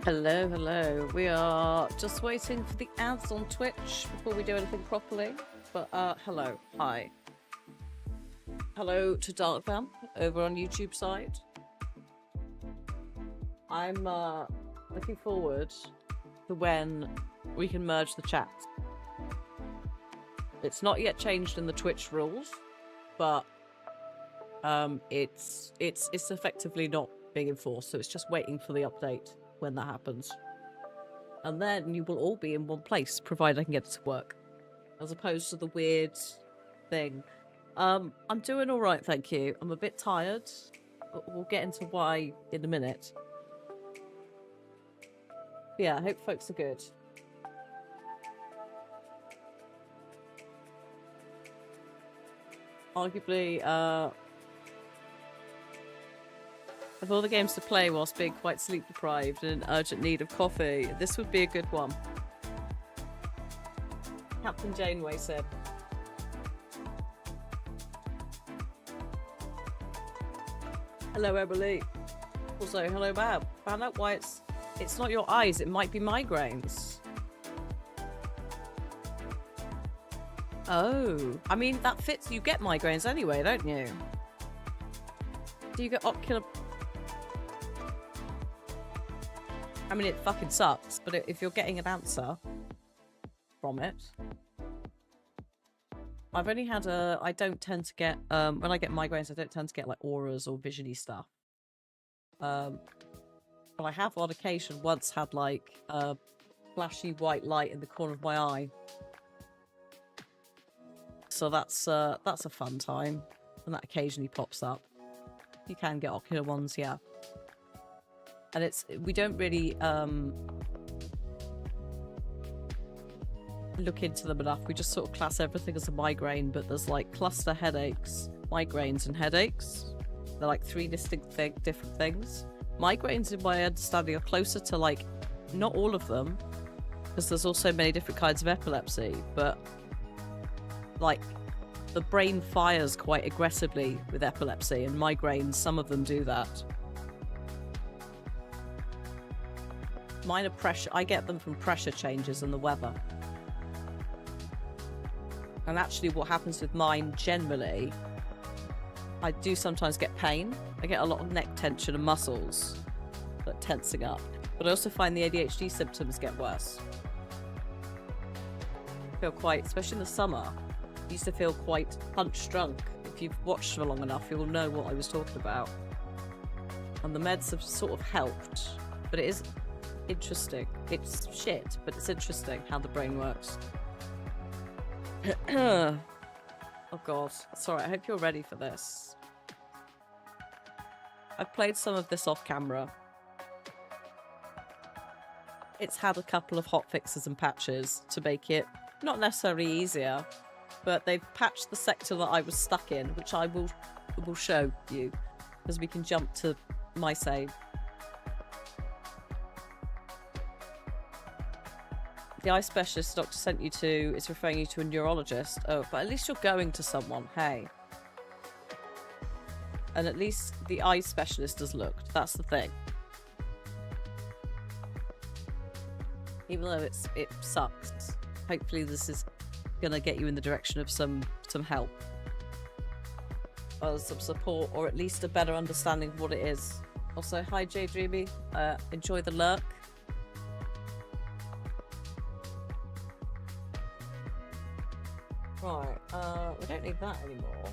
Hello, hello. We are just waiting for the ads on Twitch before we do anything properly. But hello, hi. Hello to Dark Vamp over on YouTube side. I'm looking forward to when we can merge the chat. It's not yet changed in the Twitch rules, but it's effectively not being enforced, so it's just waiting for the update when that happens. And then you will all be in one place, provided I can get it to work. As opposed to the weird thing. I'm doing alright, thank you. I'm a bit tired, but we'll get into why in a minute. Yeah, I hope folks are good. Arguably, of all the games to play whilst being quite sleep deprived and in urgent need of coffee, this would be a good one. Captain Janeway said. Hello, Emily. Also, hello, Bab. Found out why it's not your eyes. It might be migraines. Oh, I mean that fits. You get migraines anyway, don't you? Do you get ocular? I mean, it fucking sucks, but if you're getting an answer from it. I've only had I don't tend to get, when I get migraines, I don't tend to get like auras or visiony stuff. But I have on occasion once had like a flashy white light in the corner of my eye. So that's a fun time. And that occasionally pops up. You can get ocular ones, yeah. And we don't really look into them enough. We just sort of class everything as a migraine, but there's like cluster headaches, migraines, and headaches. They're like three distinct different things. Migraines, in my understanding, are closer to like, not all of them, because there's also many different kinds of epilepsy, but like the brain fires quite aggressively with epilepsy, and migraines, some of them do that. Mine are pressure. I get them from pressure changes in the weather. And actually what happens with mine generally, I do sometimes get pain. I get a lot of neck tension and muscles like tensing up. But I also find the ADHD symptoms get worse. I feel quite, especially in the summer, I used to feel quite punch drunk. If you've watched for long enough, you'll know what I was talking about. And the meds have sort of helped. But it is interesting. It's shit, but it's interesting how the brain works. Oh god. Sorry, I hope you're ready for this. I've played some of this off camera. It's had a couple of hot fixes and patches to make it not necessarily easier, but they've patched the sector that I was stuck in, which I will show you, because we can jump to my save. The eye specialist the doctor sent you to is referring you to a neurologist. Oh, but at least you're going to someone, hey. And at least the eye specialist has looked. That's the thing. Even though it sucks, hopefully this is gonna get you in the direction of some help. Or some support, or at least a better understanding of what it is. Also, hi Jay Dreamy. Enjoy the lurk. Right, we don't need that anymore.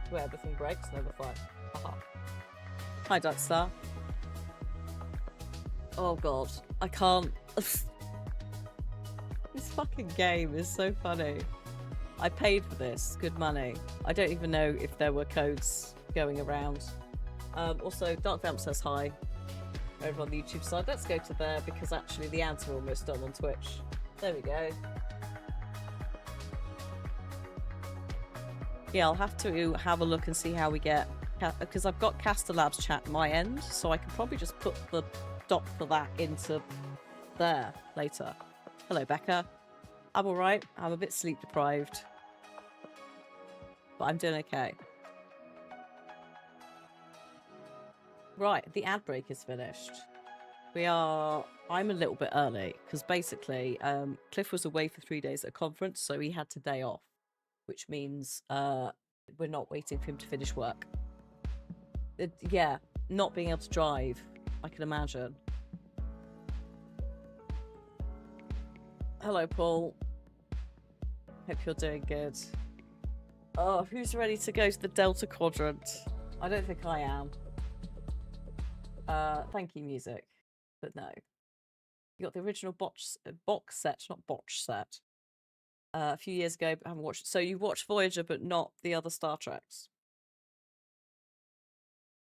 Where everything breaks, never fine. Haha. Hi, Darkstar. Oh god, I can't. This fucking game is so funny. I paid for this, good money. I don't even know if there were codes going around. Also, Dark Vamp says hi over on the YouTube side. Let's go to there because actually the ads are almost done on Twitch. There we go. Yeah, I'll have to have a look and see how we get, because I've got Caster Labs chat on my end, so I can probably just put the doc for that into there later. Hello, Becca. I'm alright. I'm a bit sleep deprived, but I'm doing okay. Right, the ad break is finished. I'm a little bit early because basically Cliff was away for 3 days at a conference, so he had today off, which means we're not waiting for him to finish work. Yeah, not being able to drive, I can imagine. Hello, Paul. Hope you're doing good. Oh, who's ready to go to the Delta Quadrant? I don't think I am. Thank you, music. But no. You got the original box set, not botch set. A few years ago, but I haven't watched it. So you watched Voyager, but not the other Star Treks.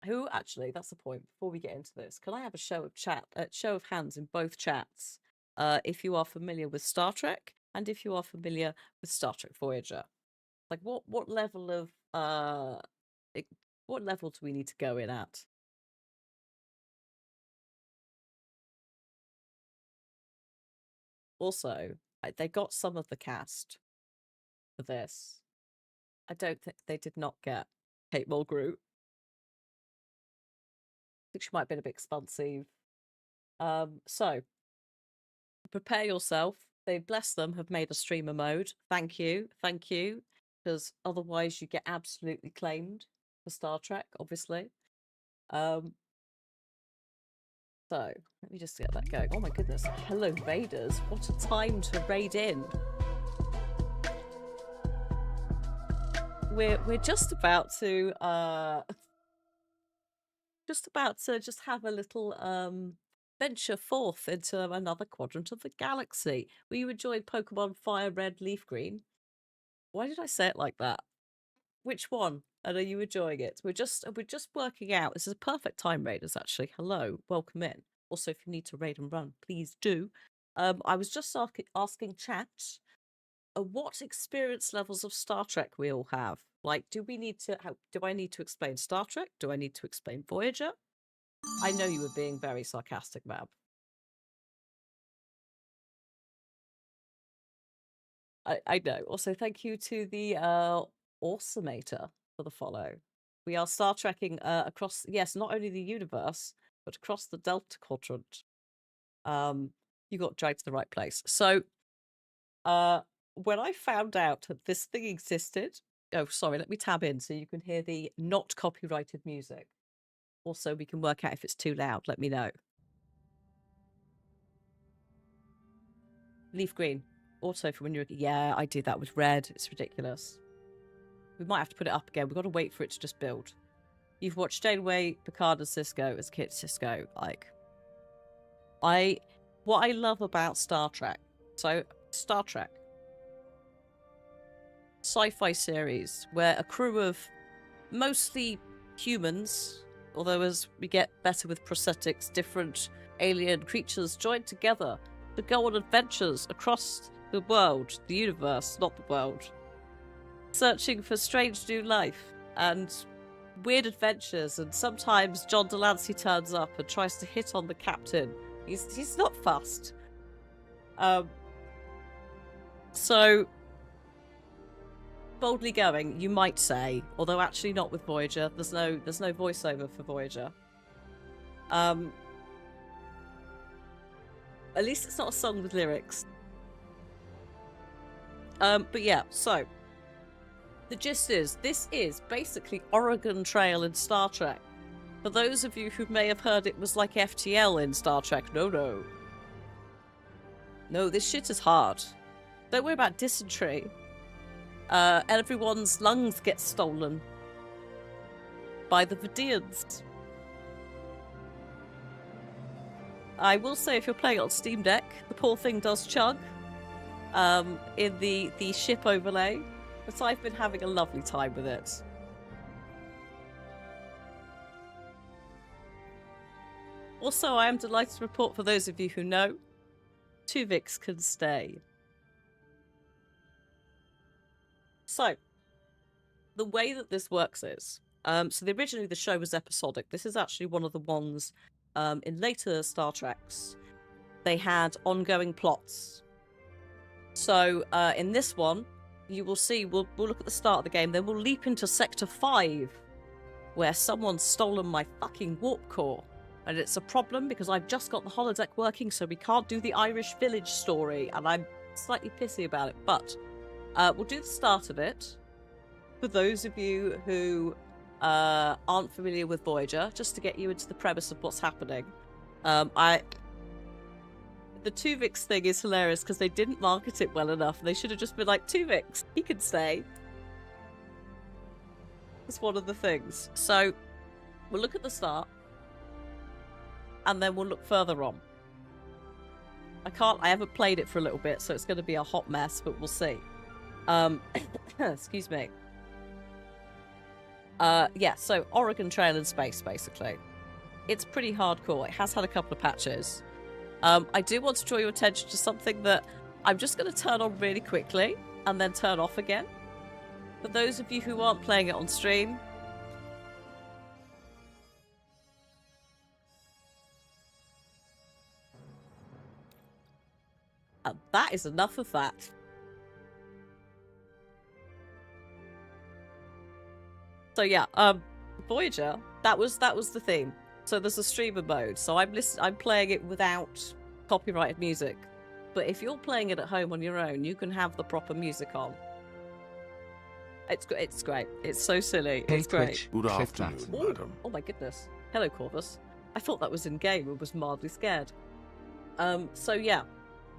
Who actually? That's the point. Before we get into this, can I have a show of hands in both chats? If you are familiar with Star Trek, and if you are familiar with Star Trek Voyager, like what level of what level do we need to go in at? Also, they got some of the cast for this. I don't think they did not get Kate Mulgrew. I think she might have been a bit expensive. So prepare yourself. They, bless them, have made a streamer mode. Thank you, because otherwise you get absolutely claimed for Star Trek, obviously. So let me just get that going. Oh my goodness! Hello, Vaders! What a time to raid in. We're just about to just have a little venture forth into another quadrant of the galaxy. Were you enjoying Pokemon Fire Red Leaf Green? Why did I say it like that? Which one? And are you enjoying it? We're just working out. This is a perfect time, raiders. Actually, hello, welcome in. Also, if you need to raid and run, please do. I was just asking chat what experience levels of Star Trek we all have. Like, do I need to explain Star Trek? Do I need to explain Voyager? I know you were being very sarcastic, Mab. I know. Also, thank you to the Awesomemator for the follow. We are Star Trekking across, yes, not only the universe, but across the Delta Quadrant. You got dragged to the right place. So, when I found out that this thing existed, oh, sorry, let me tab in so you can hear the not copyrighted music. Also, we can work out if it's too loud. Let me know. Leaf green. Also, for when you're... Yeah, I do that with red. It's ridiculous. We might have to put it up again. We've got to wait for it to just build. You've watched Janeway, Picard, and Cisco as Kit Cisco. Like, what I love about Star Trek. So, Star Trek. Sci-fi series where a crew of mostly humans, although as we get better with prosthetics, different alien creatures join together to go on adventures across the world, the universe, not the world, searching for strange new life and weird adventures. And sometimes John Delancey turns up and tries to hit on the captain. He's not fussed. So boldly going, you might say, although actually not with Voyager. There's no voiceover for Voyager. At least it's not a song with lyrics. But yeah, so the gist is, this is basically Oregon Trail in Star Trek. For those of you who may have heard it was like FTL in Star Trek, no, this shit is hard. Don't worry about dysentery. Everyone's lungs get stolen by the Vidians. I will say, if you're playing it on Steam Deck, the poor thing does chug in the ship overlay, but I've been having a lovely time with it. Also, I am delighted to report, for those of you who know, Tuvix can stay. So, the way that this works is, originally the show was episodic. This is actually one of the ones in later Star Treks. They had ongoing plots. So, in this one, you will see, we'll look at the start of the game, then we'll leap into Sector 5, where someone's stolen my fucking warp core. And it's a problem because I've just got the holodeck working, so we can't do the Irish village story, and I'm slightly pissy about it. But we'll do the start of it. For those of you who aren't familiar with Voyager, just to get you into the premise of what's happening. The Tuvix thing is hilarious because they didn't market it well enough. They should have just been like, Tuvix, he can stay. It's one of the things. So we'll look at the start. And then we'll look further on. I haven't played it for a little bit, so it's going to be a hot mess, but we'll see. Excuse me. Yeah, so Oregon Trail in space, basically. It's pretty hardcore. It has had a couple of patches. I do want to draw your attention to something that I'm just going to turn on really quickly and then turn off again. For those of you who aren't playing it on stream, and that is enough of that. So yeah, Voyager, that was the theme. So there's a streamer mode. So I'm playing it without copyrighted music. But if you're playing it at home on your own, you can have the proper music on. It's great. It's so silly. It's great. Good afternoon, madam. Oh my goodness. Hello, Corvus. I thought that was in game and was mildly scared. So yeah.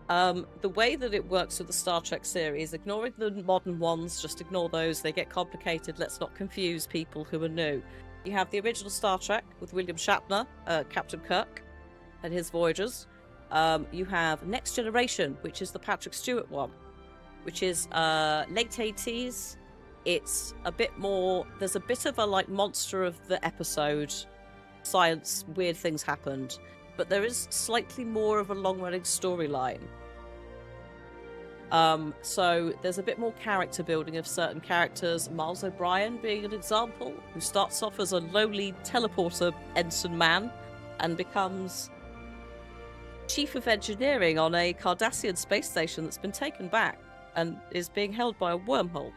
The way that it works with the Star Trek series, ignoring the modern ones, just ignore those, they get complicated, let's not confuse people who are new. You have the original Star Trek with William Shatner, Captain Kirk, and his Voyagers. You have Next Generation, which is the Patrick Stewart one, which is late 80s. It's a bit more, there's a bit of a like monster of the episode, science, weird things happened. But there is slightly more of a long-running storyline. So there's a bit more character building of certain characters. Miles O'Brien being an example, who starts off as a lowly teleporter ensign man and becomes chief of engineering on a Cardassian space station that's been taken back and is being held by a wormhole,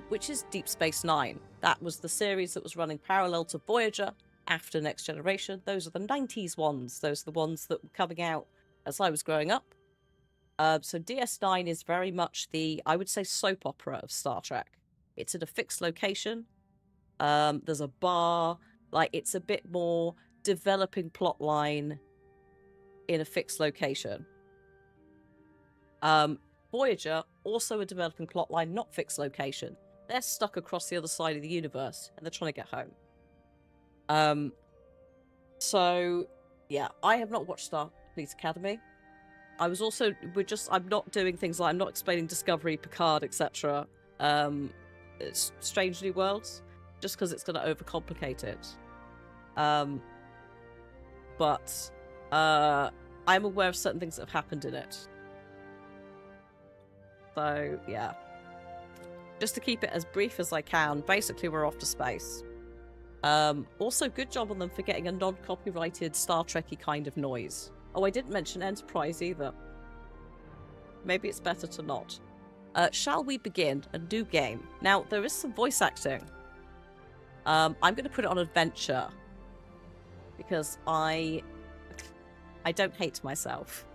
which is Deep Space Nine. That was the series that was running parallel to Voyager. After Next Generation, those are the 90s ones. Those are the ones that were coming out as I was growing up. So DS9 is very much the, I would say, soap opera of Star Trek. It's in a fixed location. There's a bar. Like, it's a bit more developing plot line in a fixed location. Voyager, also a developing plot line, not fixed location. They're stuck across the other side of the universe, and they're trying to get home. So yeah, I have not watched Starfleet Academy. I was also, I'm not doing things like, I'm not explaining Discovery, Picard, etc. It's Strange New Worlds, just because it's going to overcomplicate it. But I'm aware of certain things that have happened in it. So yeah, just to keep it as brief as I can, basically we're off to space. Also, good job on them for getting a non-copyrighted Star Trek-y kind of noise. Oh, I didn't mention Enterprise either. Maybe it's better to not. Shall we begin a new game? Now, there is some voice acting. I'm going to put it on Adventure. Because I don't hate myself.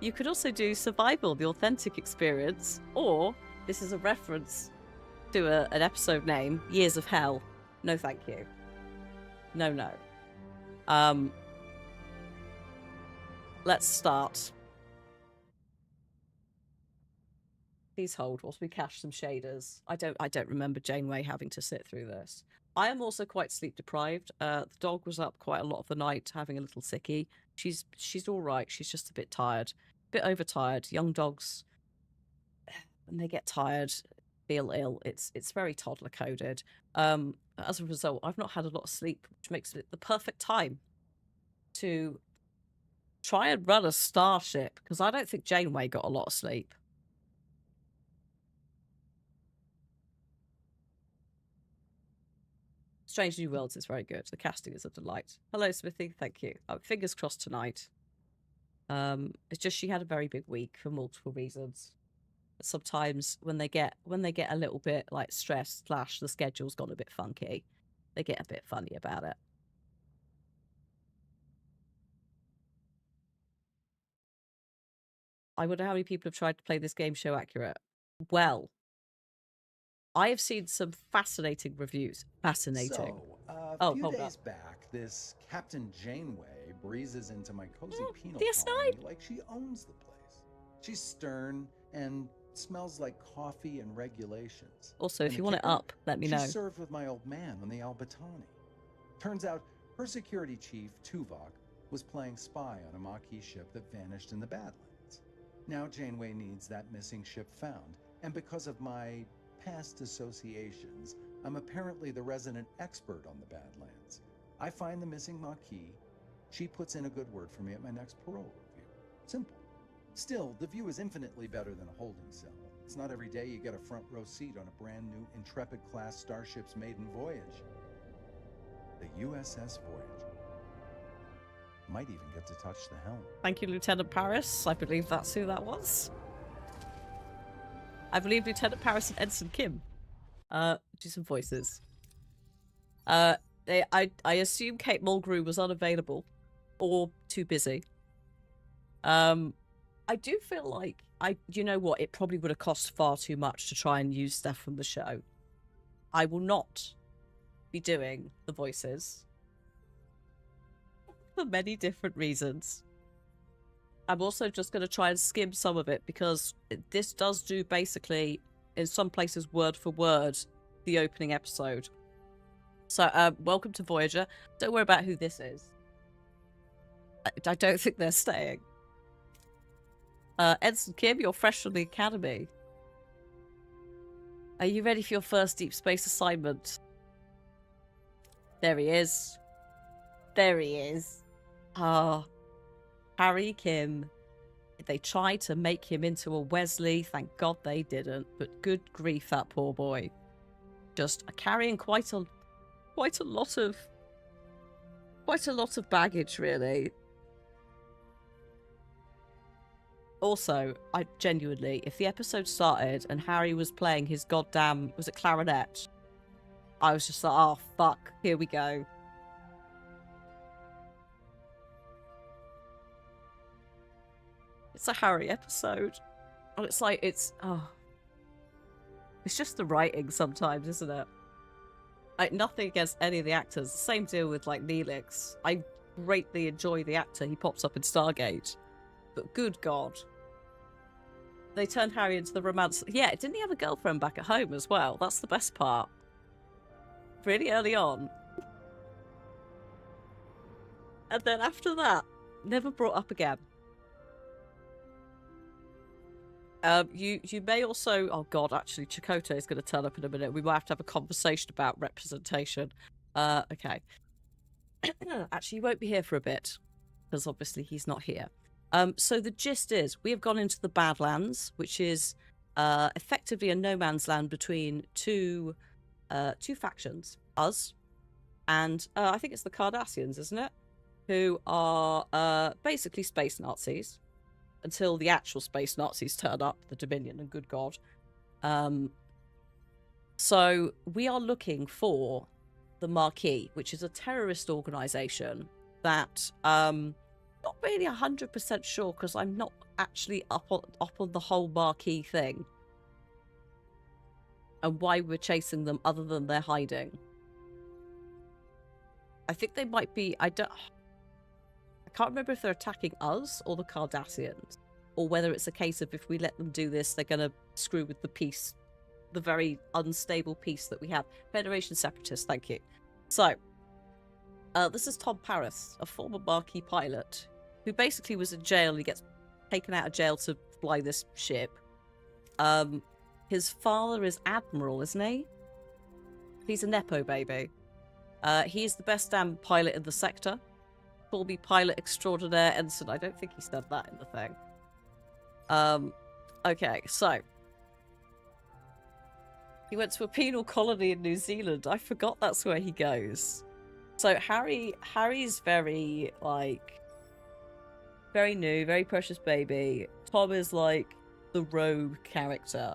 You could also do Survival, the authentic experience. Or, this is a reference to an episode name, Years of Hell. No, thank you. No. Let's start. Please hold whilst we cache some shaders. I don't remember Janeway having to sit through this. I am also quite sleep deprived. The dog was up quite a lot of the night, having a little sickie. She's all right. She's just a bit tired, a bit overtired. Young dogs, when they get tired, feel ill. It's very toddler coded. As a result, I've not had a lot of sleep, which makes it the perfect time to try and run a starship, because I don't think Janeway got a lot of sleep. Strange New Worlds is very good. The casting is a delight. Hello, Smithy. Thank you. Fingers crossed tonight. It's just she had a very big week for multiple reasons. Sometimes when they get a little bit like stressed / the schedule's gone a bit funky, they get a bit funny about it. I wonder how many people have tried to play this game show accurate. Well, I have seen some fascinating reviews. Fascinating. So, a Oh, few hold up. days back, this Captain Janeway breezes into my cozy penal DS9? colony like she owns the place. She's stern and smells like coffee and regulations. Also, And if the you want it kicker? up, let me She know. served with my old man on the Albatani. Turns out her security chief, Tuvok, was playing spy on a Maquis ship that vanished in the Badlands. Now Janeway needs that missing ship found, and because of my past associations, I'm apparently the resident expert on the Badlands. I find the missing Maquis. She puts in a good word for me at my next parole review. Simple. Still, the view is infinitely better than a holding cell. It's not every day you get a front row seat on a brand new Intrepid-class starship's maiden voyage. The USS Voyager. Might even get to touch the helm. Thank you, Lieutenant Paris. I believe that's who that was. I believe Lieutenant Paris and Ensign Kim. Do some voices. I assume Kate Mulgrew was unavailable or too busy. I do feel like you know what? It probably would have cost far too much to try and use stuff from the show. I will not be doing the voices for many different reasons. I'm also just going to try and skim some of it because this does do basically, in some places, word for word, the opening episode. So, welcome to Voyager. Don't worry about who this is. I don't think they're staying. Ensign Kim, you're fresh from the academy. Are you ready for your first deep space assignment? There he is. There he is. Harry Kim. They tried to make him into a Wesley. Thank God they didn't. But good grief, that poor boy. Just carrying quite a lot of baggage, really. Also, I genuinely, if the episode started and Harry was playing his goddamn, was it clarinet? I was just like, oh fuck, here we go. It's a Harry episode. And it's like, it's just the writing sometimes, isn't it? Like, nothing against any of the actors. Same deal with, like, Neelix. I greatly enjoy the actor. He pops up in Stargate. But good God. They turned Harry into the romance. Yeah, didn't he have a girlfriend back at home as well? That's the best part. Really early on. And then after that, never brought up again. You may also... Oh God, actually, Chakotay is going to turn up in a minute. We might have to have a conversation about representation. Okay. Actually, he won't be here for a bit. Because obviously he's not here. So the gist is, we have gone into the Badlands, which is effectively a no man's land between two factions. Us and I think it's the Cardassians, isn't it? Who are basically space Nazis. Until the actual space Nazis turn up, the Dominion, and good God. So we are looking for the Maquis, which is a terrorist organisation that not really 100% sure because I'm not actually up on the whole Maquis thing and why we're chasing them other than they're hiding. I think they might be. I can't remember if they're attacking us or the Cardassians, or whether it's a case of if we let them do this, they're going to screw with the peace, the very unstable peace that we have. Federation separatists, thank you. So, this is Tom Paris, a former Maquis pilot, who basically was in jail. He gets taken out of jail to fly this ship. His father is Admiral, isn't he? He's a Nepo baby. He's the best damn pilot in the sector. Call me pilot extraordinaire ensign. I don't think he said that in the thing. Okay, so he went to a penal colony in New Zealand. I forgot that's where he goes. So Harry's very, like, very new, very precious baby. Tom is like the rogue character.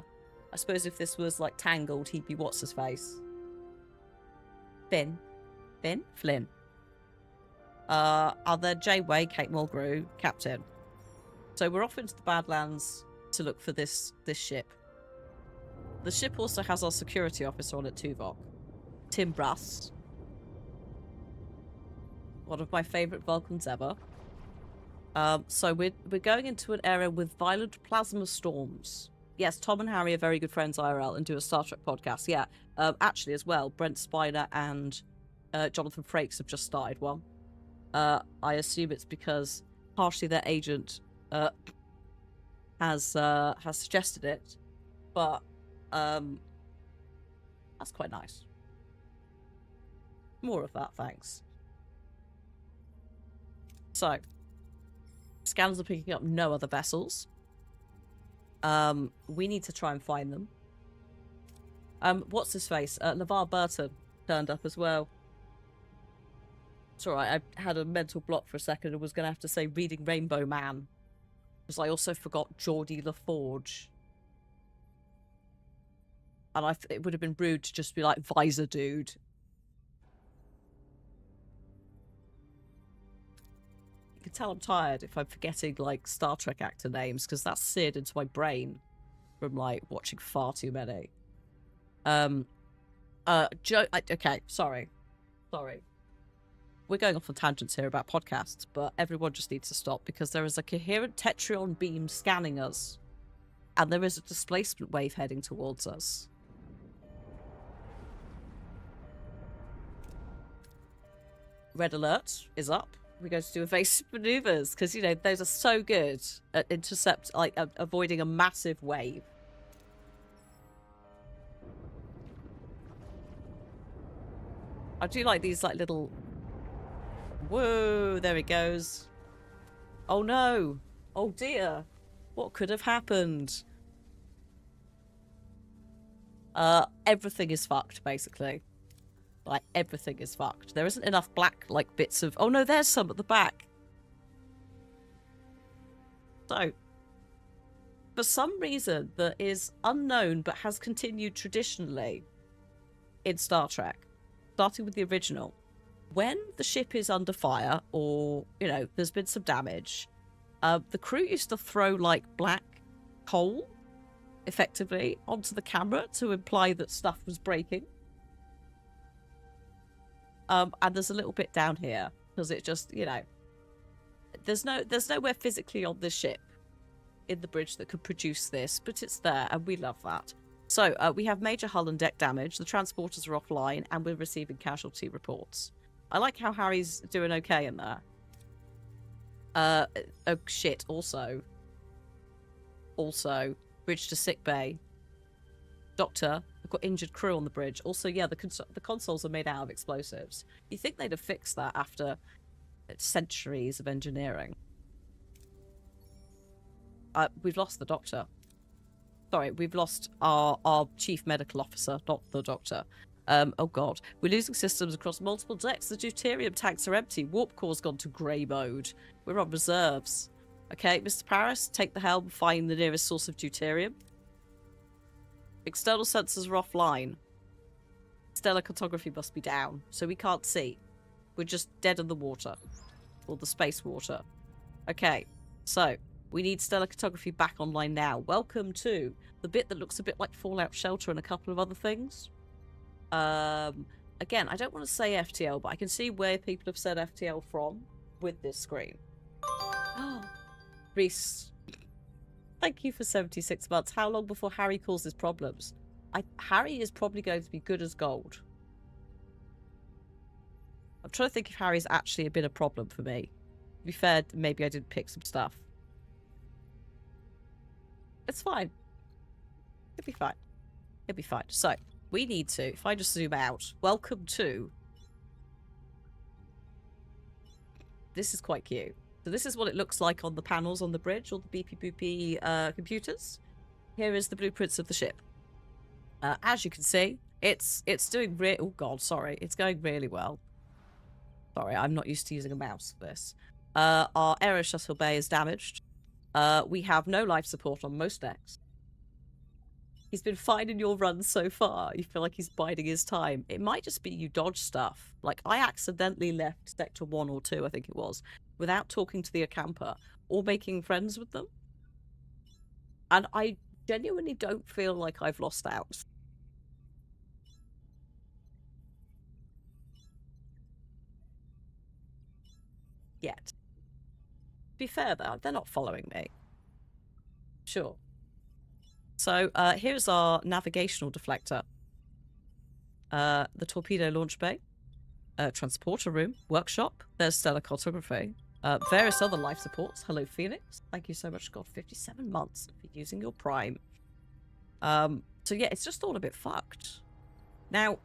I suppose if this was like Tangled, he'd be what's his face? Flynn. Other Janeway, Kate Mulgrew, Captain. So we're off into the Badlands to look for this ship. The ship also has our security officer on it, Tuvok. Tim Brass. One of my favourite Vulcans ever. So we're going into an area with violent plasma storms. Yes, Tom and Harry are very good friends IRL and do a Star Trek podcast. Yeah, actually as well, Brent Spiner and Jonathan Frakes have just started one. I assume it's because partially their agent has suggested it, but that's quite nice. More of that, thanks. So, scanners are picking up no other vessels. We need to try and find them. What's his face? LeVar Burton turned up as well. It's alright, I had a mental block for a second and was going to have to say Reading Rainbow Man. Because I also forgot Geordie LaForge. And it would have been rude to just be like, Visor Dude. You can tell I'm tired if I'm forgetting, like, Star Trek actor names, because that's seared into my brain from, like, watching far too many. Okay, sorry. We're going off on tangents here about podcasts, but everyone just needs to stop because there is a coherent Tetrion beam scanning us, and there is a displacement wave heading towards us. Red alert is up. We're going to do evasive maneuvers because, you know, those are so good at avoiding a massive wave. I do like these, like, little... Whoa, there it goes. Oh no. Oh dear. What could have happened? Everything is fucked, basically. Like, everything is fucked. There isn't enough black, like, bits of... Oh no, there's some at the back. So, for some reason that is unknown but has continued traditionally in Star Trek, starting with the original, when the ship is under fire or, you know, there's been some damage, the crew used to throw, like, black coal, effectively, onto the camera to imply that stuff was breaking. And there's a little bit down here, because it just, you know, there's nowhere physically on this ship in the bridge that could produce this, but it's there, and we love that. So, we have major hull and deck damage, the transporters are offline, and we're receiving casualty reports. I like how Harry's doing okay in there. Oh shit, also, bridge to sick bay. Doctor, I've got injured crew on the bridge. Also, yeah, the consoles are made out of explosives. You think they'd have fixed that after centuries of engineering. We've lost the doctor. Sorry, we've lost our chief medical officer, not the doctor. Oh god. We're losing systems across multiple decks. The deuterium tanks are empty. Warp core's gone to grey mode. We're on reserves. Okay, Mr. Paris, take the helm, find the nearest source of deuterium. External sensors are offline. Stellar cartography must be down, so we can't see. We're just dead in the water. Or the space water. Okay, so we need stellar cartography back online now. Welcome to the bit that looks a bit like Fallout Shelter and a couple of other things. Again, I don't want to say FTL, but I can see where people have said FTL from with this screen. Reese, thank you for 76 months. How long before Harry causes problems? Harry is probably going to be good as gold. I'm trying to think if Harry's actually been a problem for me. To be fair, maybe I did pick some stuff. It's fine. It'll be fine. It'll be fine. So, we need to, if I just zoom out, welcome to... This is quite cute. So this is what it looks like on the panels on the bridge, all the beepy boopy computers. Here is the blueprints of the ship. As you can see, it's doing oh god, sorry. It's going really well. Sorry, I'm not used to using a mouse for this. Our aero shuttle bay is damaged. We have no life support on most decks. He's been fine in your run so far. You feel like he's biding his time. It might just be you dodge stuff. Like, I accidentally left Sector 1 or 2, I think it was, without talking to the Acamper. or making friends with them. And I genuinely don't feel like I've lost out. Yet. To be fair, though, they're not following me. Sure. So here's our navigational deflector. The torpedo launch bay. Transporter room. Workshop. There's stellar cartography. Various other life supports. Hello, Phoenix. Thank you so much. God, 57 months for using your Prime. So yeah, it's just all a bit fucked. Now,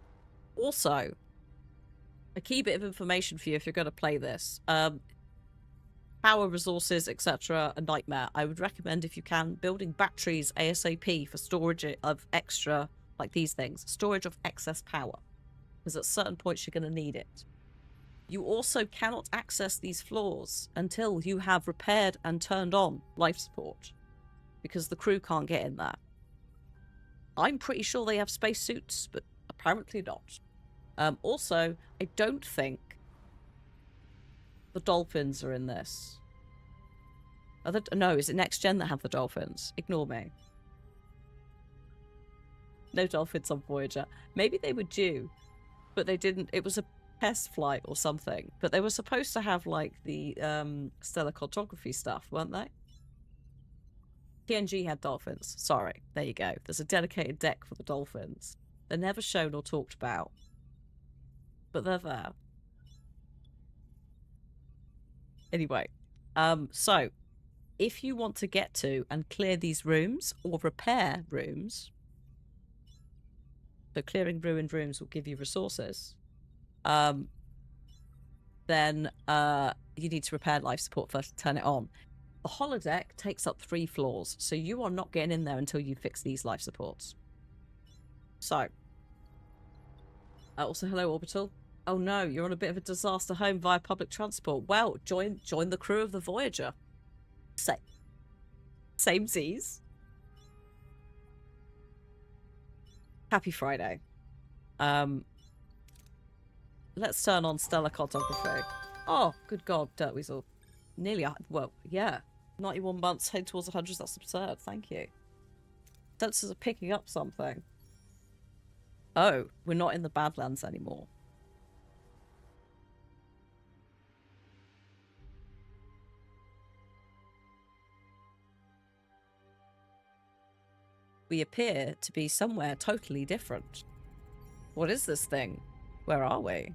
also, a key bit of information for you if you're going to play this. Power resources, etc. a nightmare. I would recommend, if you can, building batteries ASAP for storage of extra, like these things, storage of excess power. Because at certain points you're going to need it. You also cannot access these floors until you have repaired and turned on life support, because the crew can't get in there. I'm pretty sure they have spacesuits, but apparently not. Also, I don't think the dolphins are in this. No, is it Next Gen that have the dolphins? Ignore me. No dolphins on Voyager. Maybe they were due, but they didn't. It was a test flight or something. But they were supposed to have, like, the stellar cartography stuff, weren't they? TNG had dolphins. Sorry. There you go. There's a dedicated deck for the dolphins. They're never shown or talked about. But they're there. Anyway. So, if you want to get to and clear these rooms or repair rooms, so clearing ruined rooms will give you resources, then you need to repair life support first to turn it on. The holodeck takes up 3 floors, so you are not getting in there until you fix these life supports. So, also hello Orbital. Oh no, you're on a bit of a disaster home via public transport. Well, join the crew of the Voyager. Same Z's. Happy Friday. Let's turn on stellar cartography. Oh, good God, Dirt Weasel. Nearly, well, yeah. 91 months, head towards 100, that's absurd. Thank you. Sensors are picking up something. Oh, we're not in the Badlands anymore. We appear to be somewhere totally different. What is this thing? Where are we?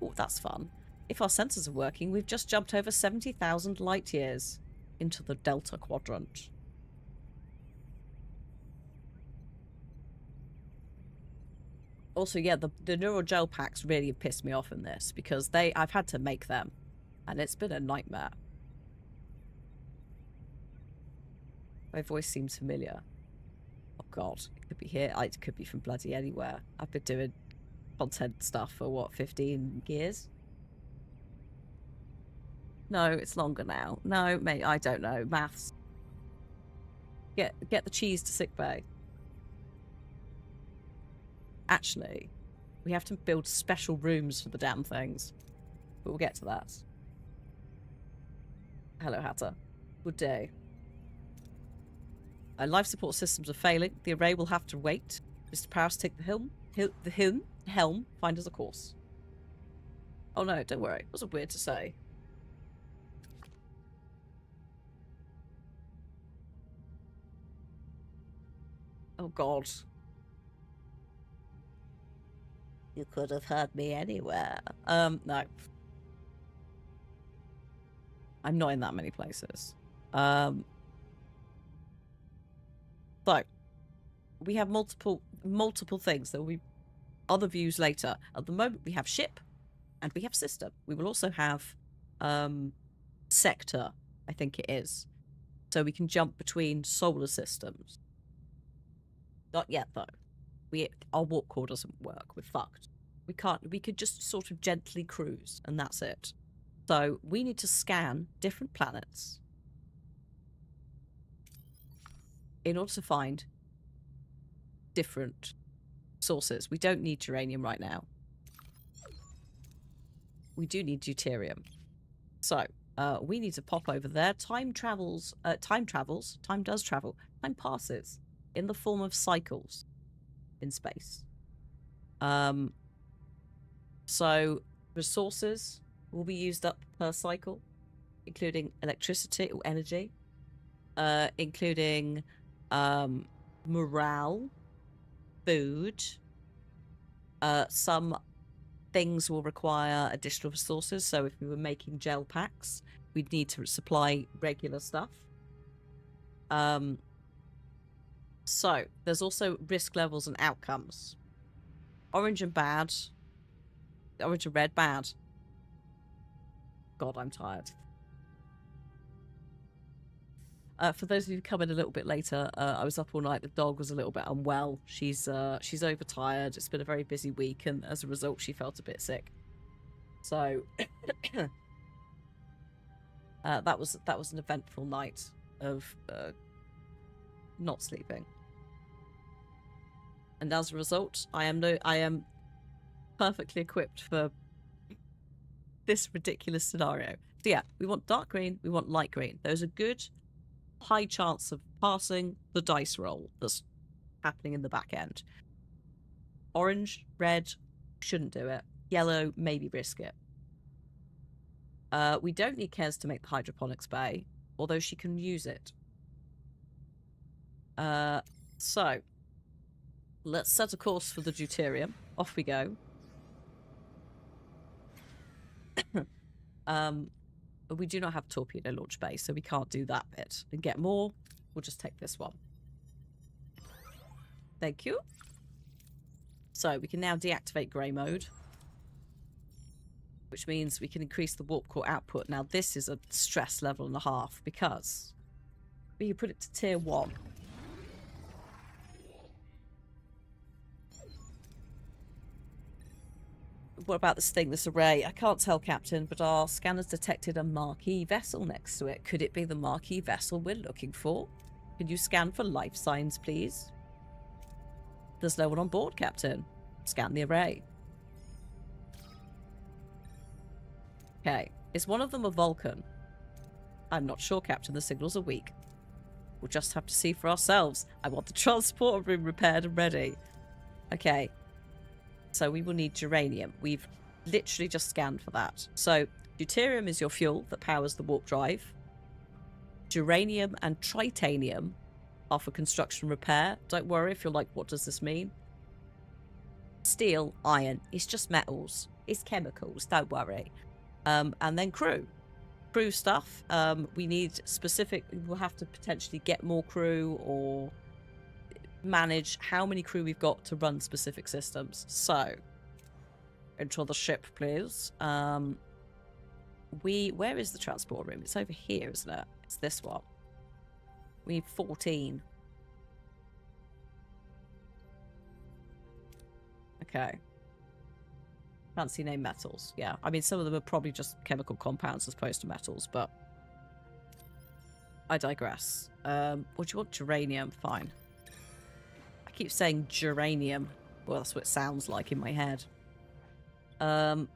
Oh, that's fun. If our sensors are working, we've just jumped over 70,000 light years into the Delta Quadrant. Also, yeah, the neural gel packs really pissed me off in this, because I've had to make them, and it's been a nightmare. My voice seems familiar. Oh God, it could be here. It could be from bloody anywhere. I've been doing content stuff for what, 15 years? No, it's longer now. No, mate, I don't know. Maths. Get the cheese to sickbay. Actually, we have to build special rooms for the damn things. But we'll get to that. Hello, Hatter. Good day. Life support systems are failing. The array will have to wait. Mr. Paris, take the helm. Find us a course. Oh no, don't worry. It wasn't weird to say. Oh God. You could have heard me anywhere. No. I'm not in that many places. So, we have multiple things. There will be other views later. At the moment, we have ship and we have system. We will also have sector, I think it is. So we can jump between solar systems. Not yet, though. Our warp core doesn't work. We're fucked. We can't. We could just sort of gently cruise, and that's it. So we need to scan different planets in order to find different sources. We don't need uranium right now. We do need deuterium. So We need to pop over there. Time travels. Time travels. Time does travel. Time passes in the form of cycles in space. So resources will be used up per cycle, including electricity or energy, including morale, food. Some things will require additional resources. So if we were making gel packs, we'd need to supply regular stuff. So there's also risk levels and outcomes. Orange and bad. Orange and red, bad. God, I'm tired. For those of you who come in a little bit later, I was up all night. The dog was a little bit unwell. She's overtired. It's been a very busy week, and as a result, she felt a bit sick. So that was an eventful night of not sleeping, and as a result, I am perfectly equipped for this ridiculous scenario. So yeah, we want dark green, we want light green. Those are good. High chance of passing the dice roll that's happening in the back end. Orange, red, shouldn't do it. Yellow, maybe risk it. We don't need Kez to make the hydroponics bay, although she can use it. So let's set a course for the deuterium. Off we go. We do not have torpedo launch bay, so we can't do that bit. And get more, we'll just take this one. Thank you. So we can now deactivate grey mode, which means we can increase the warp core output. Now this is a stress level and a half because we can put it to tier 1. What about this thing, this array? I can't tell, Captain, but our scanners detected a marquee vessel next to it. Could it be the marquee vessel we're looking for? Can you scan for life signs, please? There's no one on board, Captain. Scan the array. Okay. Is one of them a Vulcan? I'm not sure, Captain. The signals are weak. We'll just have to see for ourselves. I want the transporter room repaired and ready. Okay. So we will need geranium. We've literally just scanned for that. So deuterium is your fuel that powers the warp drive. Geranium and tritanium are for construction repair. Don't worry if you're like, what does this mean? Steel, iron, it's just metals. It's chemicals, don't worry. And then crew. Crew stuff. We need specific, we'll have to potentially get more crew or manage how many crew we've got to run specific systems. So, into the ship, please. Where is the transport room? It's over here, isn't it? It's this one. We need 14. Okay. Fancy name metals. Yeah, I mean, some of them are probably just chemical compounds as opposed to metals, but I digress. What do you want? Geranium. Fine. I keep saying geranium. Well, that's what it sounds like in my head. I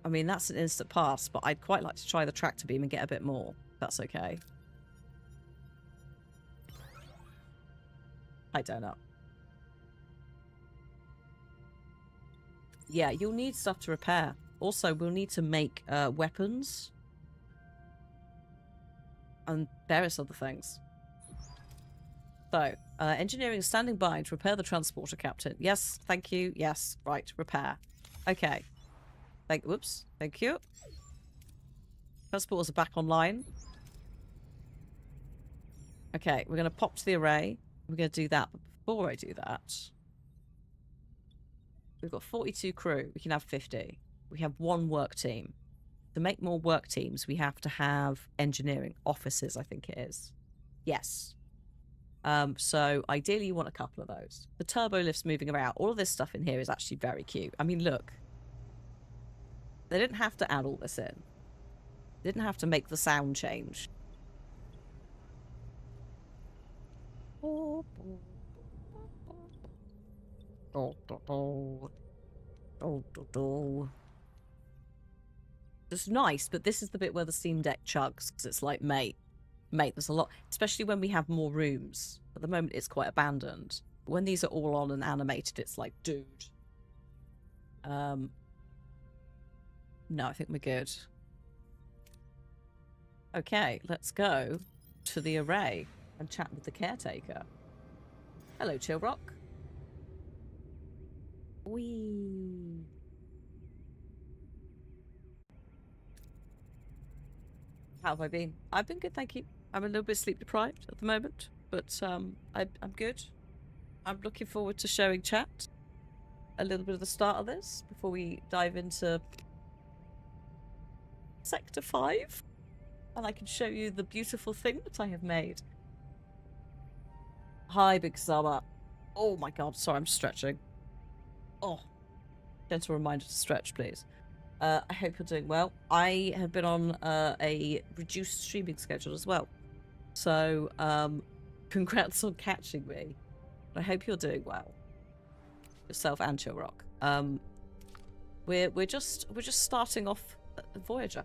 mean, that's an instant pass, but I'd quite like to try the tractor beam and get a bit more. If that's okay. I don't know. Yeah, you'll need stuff to repair. Also, we'll need to make weapons. And various other things. So, engineering is standing by to repair the transporter, Captain. Yes, thank you. Yes, right, repair. Okay. Whoops. Thank you. Transporters are back online. Okay, we're going to pop to the array. We're going to do that. But before I do that, we've got 42 crew. We can have 50. We have one work team. To make more work teams, we have to have engineering offices, I think it is. Yes. So ideally you want a couple of those. The turbo lifts moving around. All of this stuff in here is actually very cute. I mean, look. They didn't have to add all this in. They didn't have to make the sound change. It's nice, but this is the bit where the Steam Deck chugs, because it's like, mate, there's a lot, especially when we have more rooms. At the moment, it's quite abandoned. When these are all on and animated, it's like, dude. No, I think we're good. Okay, let's go to the array and chat with the caretaker. Hello, Chillrock. Whee! How have I been? I've been good, thank you. I'm a little bit sleep deprived at the moment, but I'm good. I'm looking forward to showing chat a little bit of the start of this before we dive into Sector 5, and I can show you the beautiful thing that I have made. Hi, Big Summer. Oh my god, sorry, I'm stretching. Oh, gentle reminder to stretch, please. I hope you're doing well. I have been on a reduced streaming schedule as well. So, congrats on catching me. I hope you're doing well. Yourself and Chillrock. We're just starting off Voyager.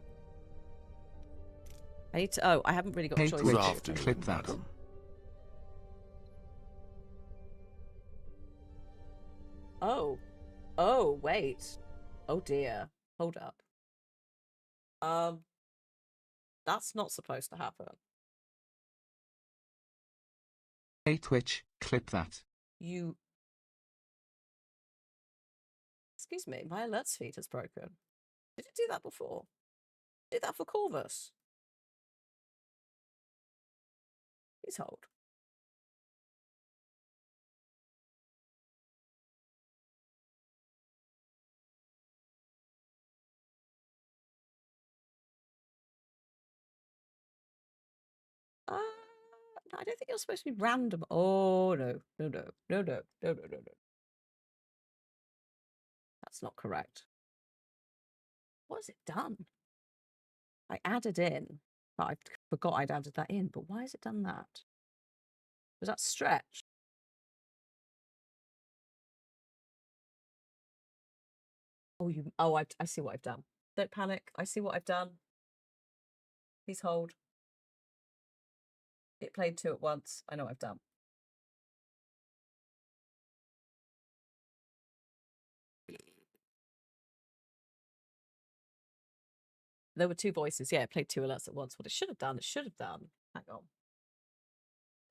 I need to. Oh, I haven't really got a choice. After clip that. Oh, wait. Oh dear. Hold up. That's not supposed to happen. Hey Twitch, clip that. You. Excuse me, my alerts feed has broken. Did it do that before? Did that for Corvus? Please hold. No, I don't think it was supposed to be random. Oh no. That's not correct. What has it done? I added in. I forgot I'd added that in, but why has it done that? Was that stretch? Oh, I see what I've done. Don't panic. I see what I've done. Please hold. It played 2 at once. I know what I've done. There were 2 voices. Yeah, it played 2 alerts at once. What it should have done, hang on.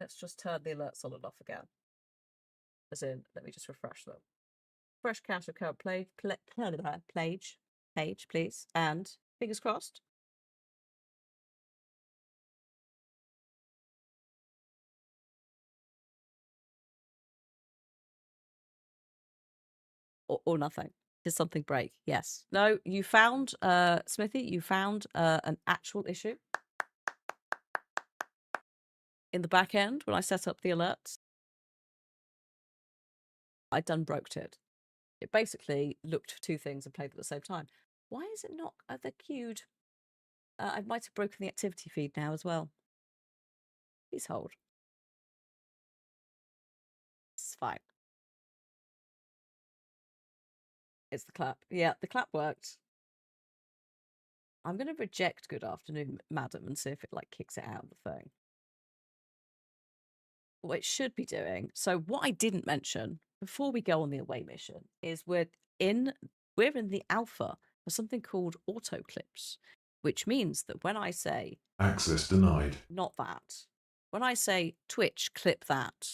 Let's just turn the alerts on and off again. As in, let me just refresh them. Fresh cache of current page, please. And fingers crossed. Or nothing. Did something break? Yes. No, you found, Smithy, you found an actual issue in the back end when I set up the alerts. I done broked it. It basically looked for 2 things and played at the same time. Why is it not the queued? I might have broken the activity feed now as well. Please hold. It's fine. It's the clap. Yeah, the clap worked. I'm going to reject good afternoon, madam, and see if it like kicks it out of the thing. What it should be doing. So what I didn't mention before we go on the away mission is we're in the alpha for something called auto clips, which means that when I say access denied, not that, when I say Twitch clip that,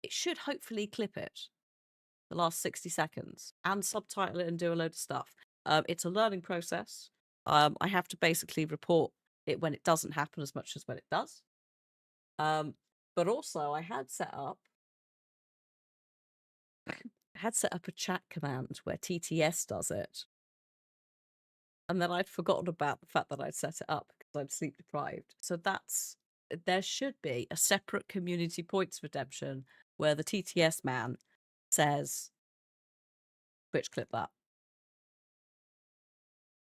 it should hopefully clip it the last 60 seconds and subtitle it and do a load of stuff. It's a learning process. I have to basically report it when it doesn't happen as much as when it does. But also I had set up a chat command where TTS does it. And then I'd forgotten about the fact that I'd set it up because I'm sleep deprived. So there should be a separate community points redemption where the TTS man says, Twitch clip that.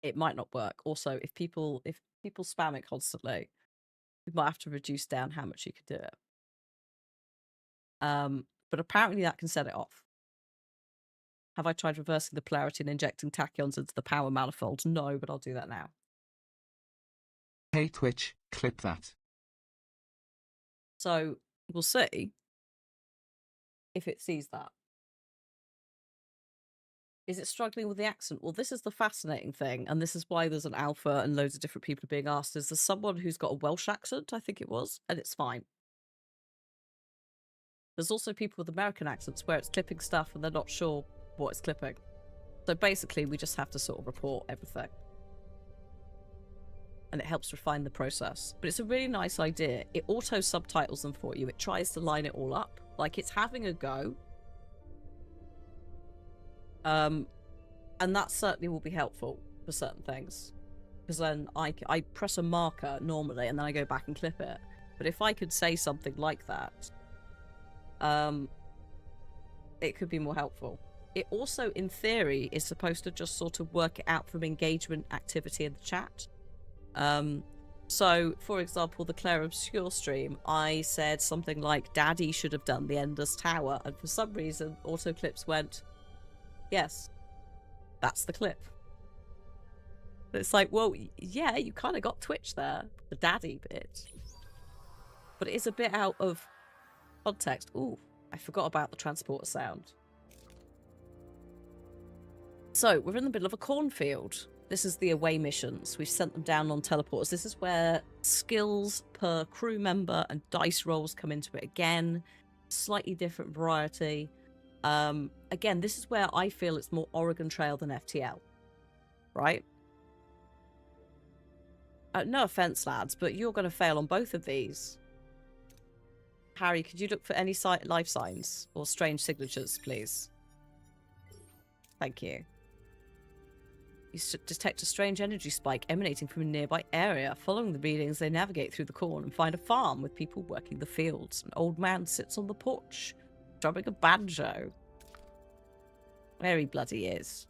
It might not work. Also, if people spam it constantly, we might have to reduce down how much you could do it. But apparently that can set it off. Have I tried reversing the polarity and injecting tachyons into the power manifold? No, but I'll do that now. Hey Twitch, clip that. So we'll see if it sees that. Is it struggling with the accent? Well, this is the fascinating thing, and this is why there's an alpha and loads of different people are being asked. Is there's someone who's got a Welsh accent, I think it was, and it's fine. There's also people with American accents where it's clipping stuff and they're not sure what it's clipping. So basically, we just have to sort of report everything. And it helps refine the process. But it's a really nice idea. It auto-subtitles them for you. It tries to line it all up. Like, it's having a go. And that certainly will be helpful for certain things. Because then I press a marker normally and then I go back and clip it. But if I could say something like that, it could be more helpful. It also, in theory, is supposed to just sort of work it out from engagement activity in the chat. So, for example, the Claire Obscure stream, I said something like, Daddy should have done the Ender's Tower, and for some reason, Autoclips went, yes, that's the clip. It's like, well, yeah, you kind of got Twitch there, the daddy bit. But it is a bit out of context. Ooh, I forgot about the transporter sound. So, we're in the middle of a cornfield. This is the away missions. We've sent them down on teleporters. This is where skills per crew member and dice rolls come into it again. Slightly different variety. Again, this is where I feel it's more Oregon Trail than FTL. Right? No offense, lads, but you're going to fail on both of these. Harry, could you look for any life signs or strange signatures, please? Thank you. You detect a strange energy spike emanating from a nearby area. Following the readings, they navigate through the corn and find a farm with people working the fields. An old man sits on the porch, drumming a banjo. There he bloody is.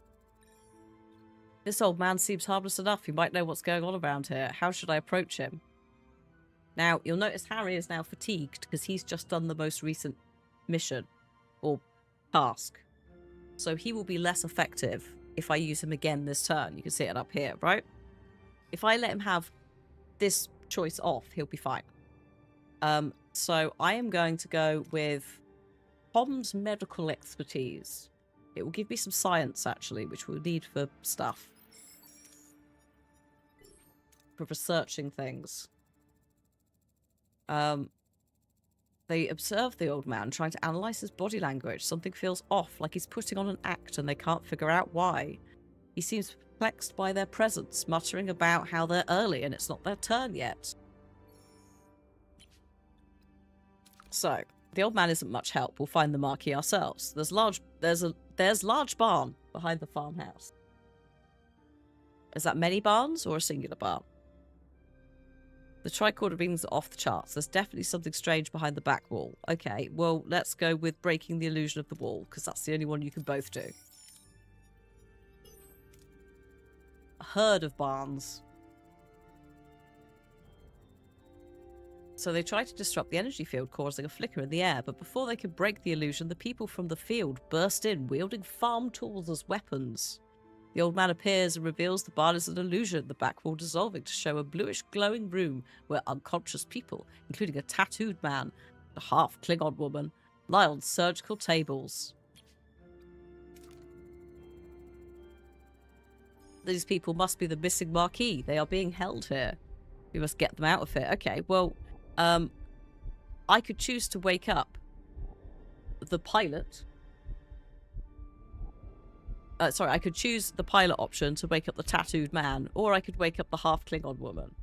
This old man seems harmless enough. He might know what's going on around here. How should I approach him? Now, you'll notice Harry is now fatigued because he's just done the most recent mission or task. So he will be less effective if I use him again this turn. You can see it up here, right? If I let him have this choice off, he'll be fine. So I am going to go with Tom's medical expertise. It will give me some science, actually, which we'll need for stuff. For researching things. They observe the old man trying to analyze his body language. Something feels off, like he's putting on an act and they can't figure out why. He seems perplexed by their presence, muttering about how they're early and it's not their turn yet. So, the old man isn't much help. We'll find the marquee ourselves. There's large barn behind the farmhouse. Is that many barns or a singular barn? The tricorder readings are off the charts. There's definitely something strange behind the back wall. Okay, well, let's go with breaking the illusion of the wall, because that's the only one you can both do. A herd of barns. So they try to disrupt the energy field, causing a flicker in the air, but before they could break the illusion, the people from the field burst in, wielding farm tools as weapons. The old man appears and reveals the barn is an illusion, the back wall dissolving to show a bluish glowing room where unconscious people, including a tattooed man, a half Klingon woman, lie on surgical tables. These people must be the missing marquee. They are being held here. We must get them out of here. Okay, well, I could choose to wake up the pilot. I could choose the pilot option to wake up the tattooed man, or I could wake up the half Klingon woman.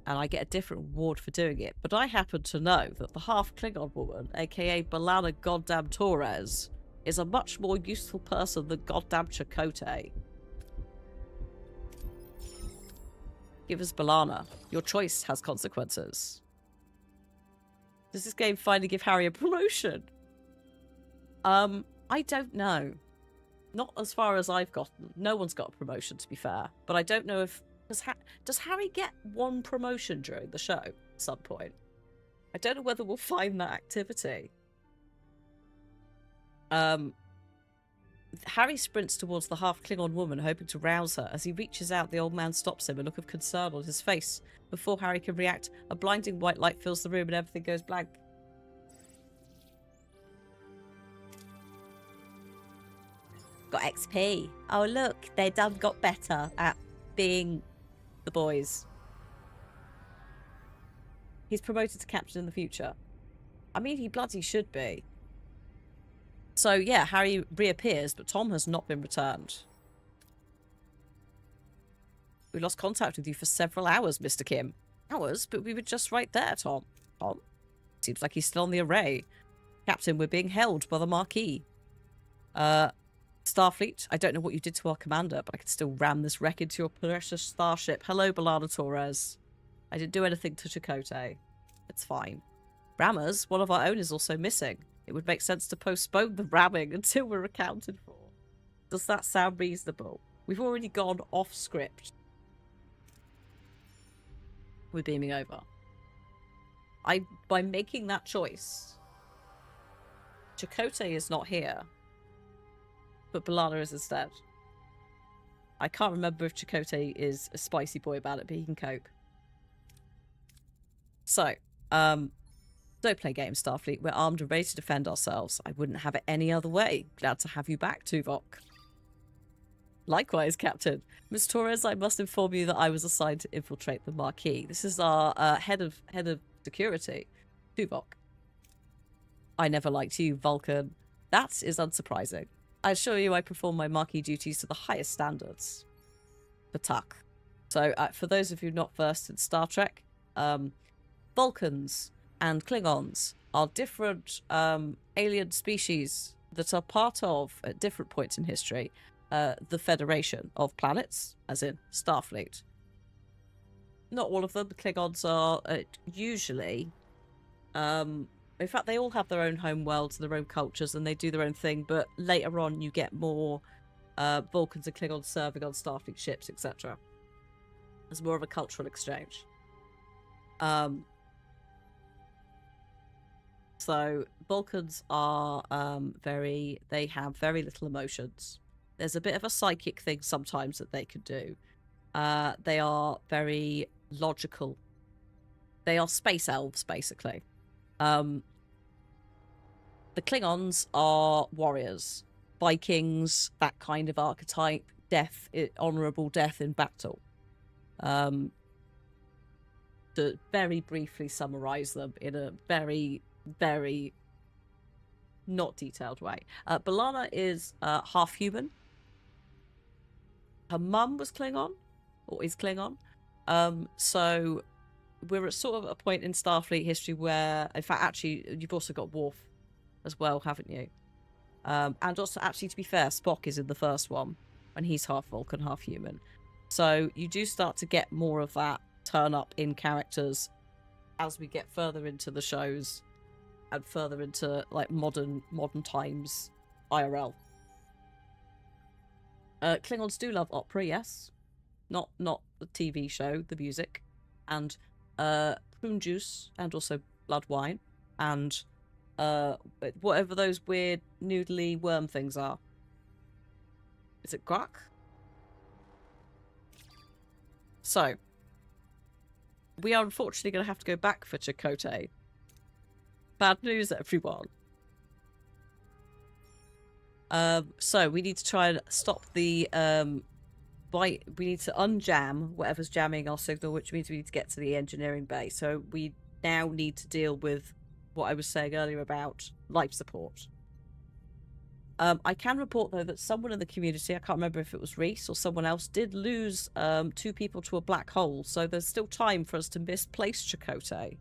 And I get a different reward for doing it. But I happen to know that the half Klingon woman, aka Balana Goddamn Torres, is a much more useful person than Goddamn Chakotay. Give us Balana. Your choice has consequences. Does this game finally give Harry a promotion? I don't know. Not as far as I've gotten. No one's got a promotion, to be fair. But I don't know if... Does Harry get one promotion during the show at some point? I don't know whether we'll find that activity. Harry sprints towards the half Klingon woman, hoping to rouse her. As he reaches out, the old man stops him, a look of concern on his face. Before Harry can react, a blinding white light fills the room and everything goes blank. Got XP. Oh look, they done got better at being the boys. He's promoted to captain in the future. I mean, he bloody should be. So yeah, Harry reappears, but Tom has not been returned. We lost contact with you for several hours, Mr. Kim. Hours? But we were just right there, Tom. Tom? Seems like he's still on the array. Captain, we're being held by the Marquis. Starfleet, I don't know what you did to our commander, but I can still ram this wreck into your precious starship. Hello, Belana Torres. I didn't do anything to Chakotay. It's fine. Rammers, one of our own, is also missing. It would make sense to postpone the ramming until we're accounted for. Does that sound reasonable? We've already gone off script. We're beaming over. By making that choice, Chakotay is not here, but Belana is instead. I can't remember if Chakotay is a spicy boy about it, but he can cope. So, don't play games, Starfleet. We're armed and ready to defend ourselves. I wouldn't have it any other way. Glad to have you back, Tuvok. Likewise, Captain. Miss Torres, I must inform you that I was assigned to infiltrate the Marquis. This is our head of security, Tuvok. I never liked you, Vulcan. That is unsurprising. I assure you I perform my Marquis duties to the highest standards. Batak. So, for those of you not versed in Star Trek, Vulcans and Klingons are different alien species that are part of, at different points in history, the Federation of Planets, as in Starfleet. Not all of them. The Klingons are usually... in fact, they all have their own home worlds, their own cultures, and they do their own thing, but later on you get more Vulcans and Klingons serving on Starfleet ships, etc. There's more of a cultural exchange. So Vulcans are they have very little emotions. There's a bit of a psychic thing sometimes that they can do. They are very logical. They are space elves, basically. The Klingons are warriors, Vikings, that kind of archetype, death, honourable death in battle. To very briefly summarise them in a very, very not detailed way. Belana is half human. Her mum was Klingon, or is Klingon. So we're at sort of a point in Starfleet history where, in fact, actually, you've also got Worf as well, haven't you? And also, actually, to be fair, Spock is in the first one, and he's half Vulcan, half human. So you do start to get more of that turn up in characters as we get further into the shows and further into like modern times IRL. Klingons do love opera, yes. Not the TV show, the music. And prune juice, and also blood wine, and whatever those weird noodly worm things are. Is it guac? So, we are unfortunately going to have to go back for Chakotay. Bad news, everyone. So we need to try and stop the we need to unjam whatever's jamming our signal, which means we need to get to the engineering bay. So we now need to deal with what I was saying earlier about life support. I can report, though, that someone in the community, I can't remember if it was Reese or someone else, did lose 2 people to a black hole. So there's still time for us to misplace Chakotay.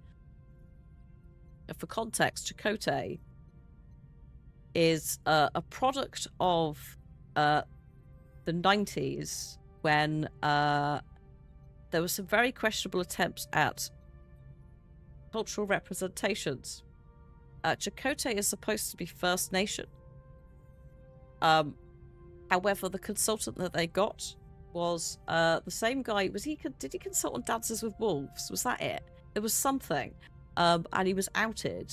For context, Chakotay is a product of the 90s when there were some very questionable attempts at cultural representations. Chakotay is supposed to be First Nation. However, the consultant that they got was the same guy. Did he consult on Dances with Wolves? Was that it? There was something. And he was outed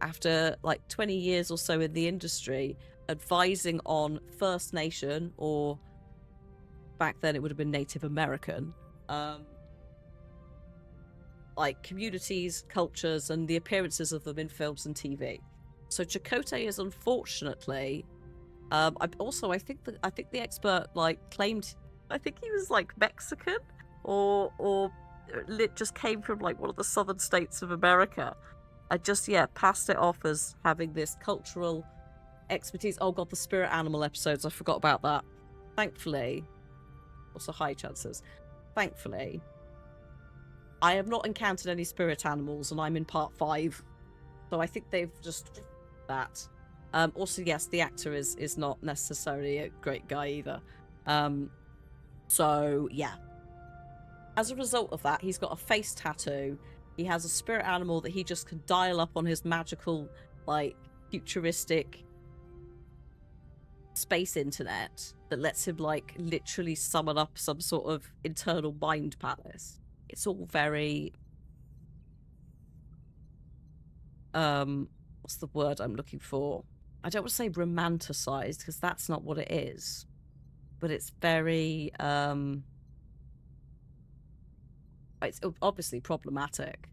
after like 20 years or so in the industry advising on First Nation, or back then it would have been Native American, like communities, cultures, and the appearances of them in films and TV. So Chakotay is unfortunately, I think the expert like claimed, I think he was like Mexican, or just came from like one of the southern states of America. I just passed it off as having this cultural expertise. Oh god, the spirit animal episodes, I forgot about that. Thankfully, also high chances. Thankfully, I have not encountered any spirit animals, and I'm in part 5, so I think they've just that. Also, yes, the actor is not necessarily a great guy either. So yeah. As a result of that, he's got a face tattoo. He has a spirit animal that he just can dial up on his magical, like, futuristic space internet that lets him, like, literally summon up some sort of internal mind palace. It's all very... what's the word I'm looking for? I don't want to say romanticized, because that's not what it is. But it's very, it's obviously problematic,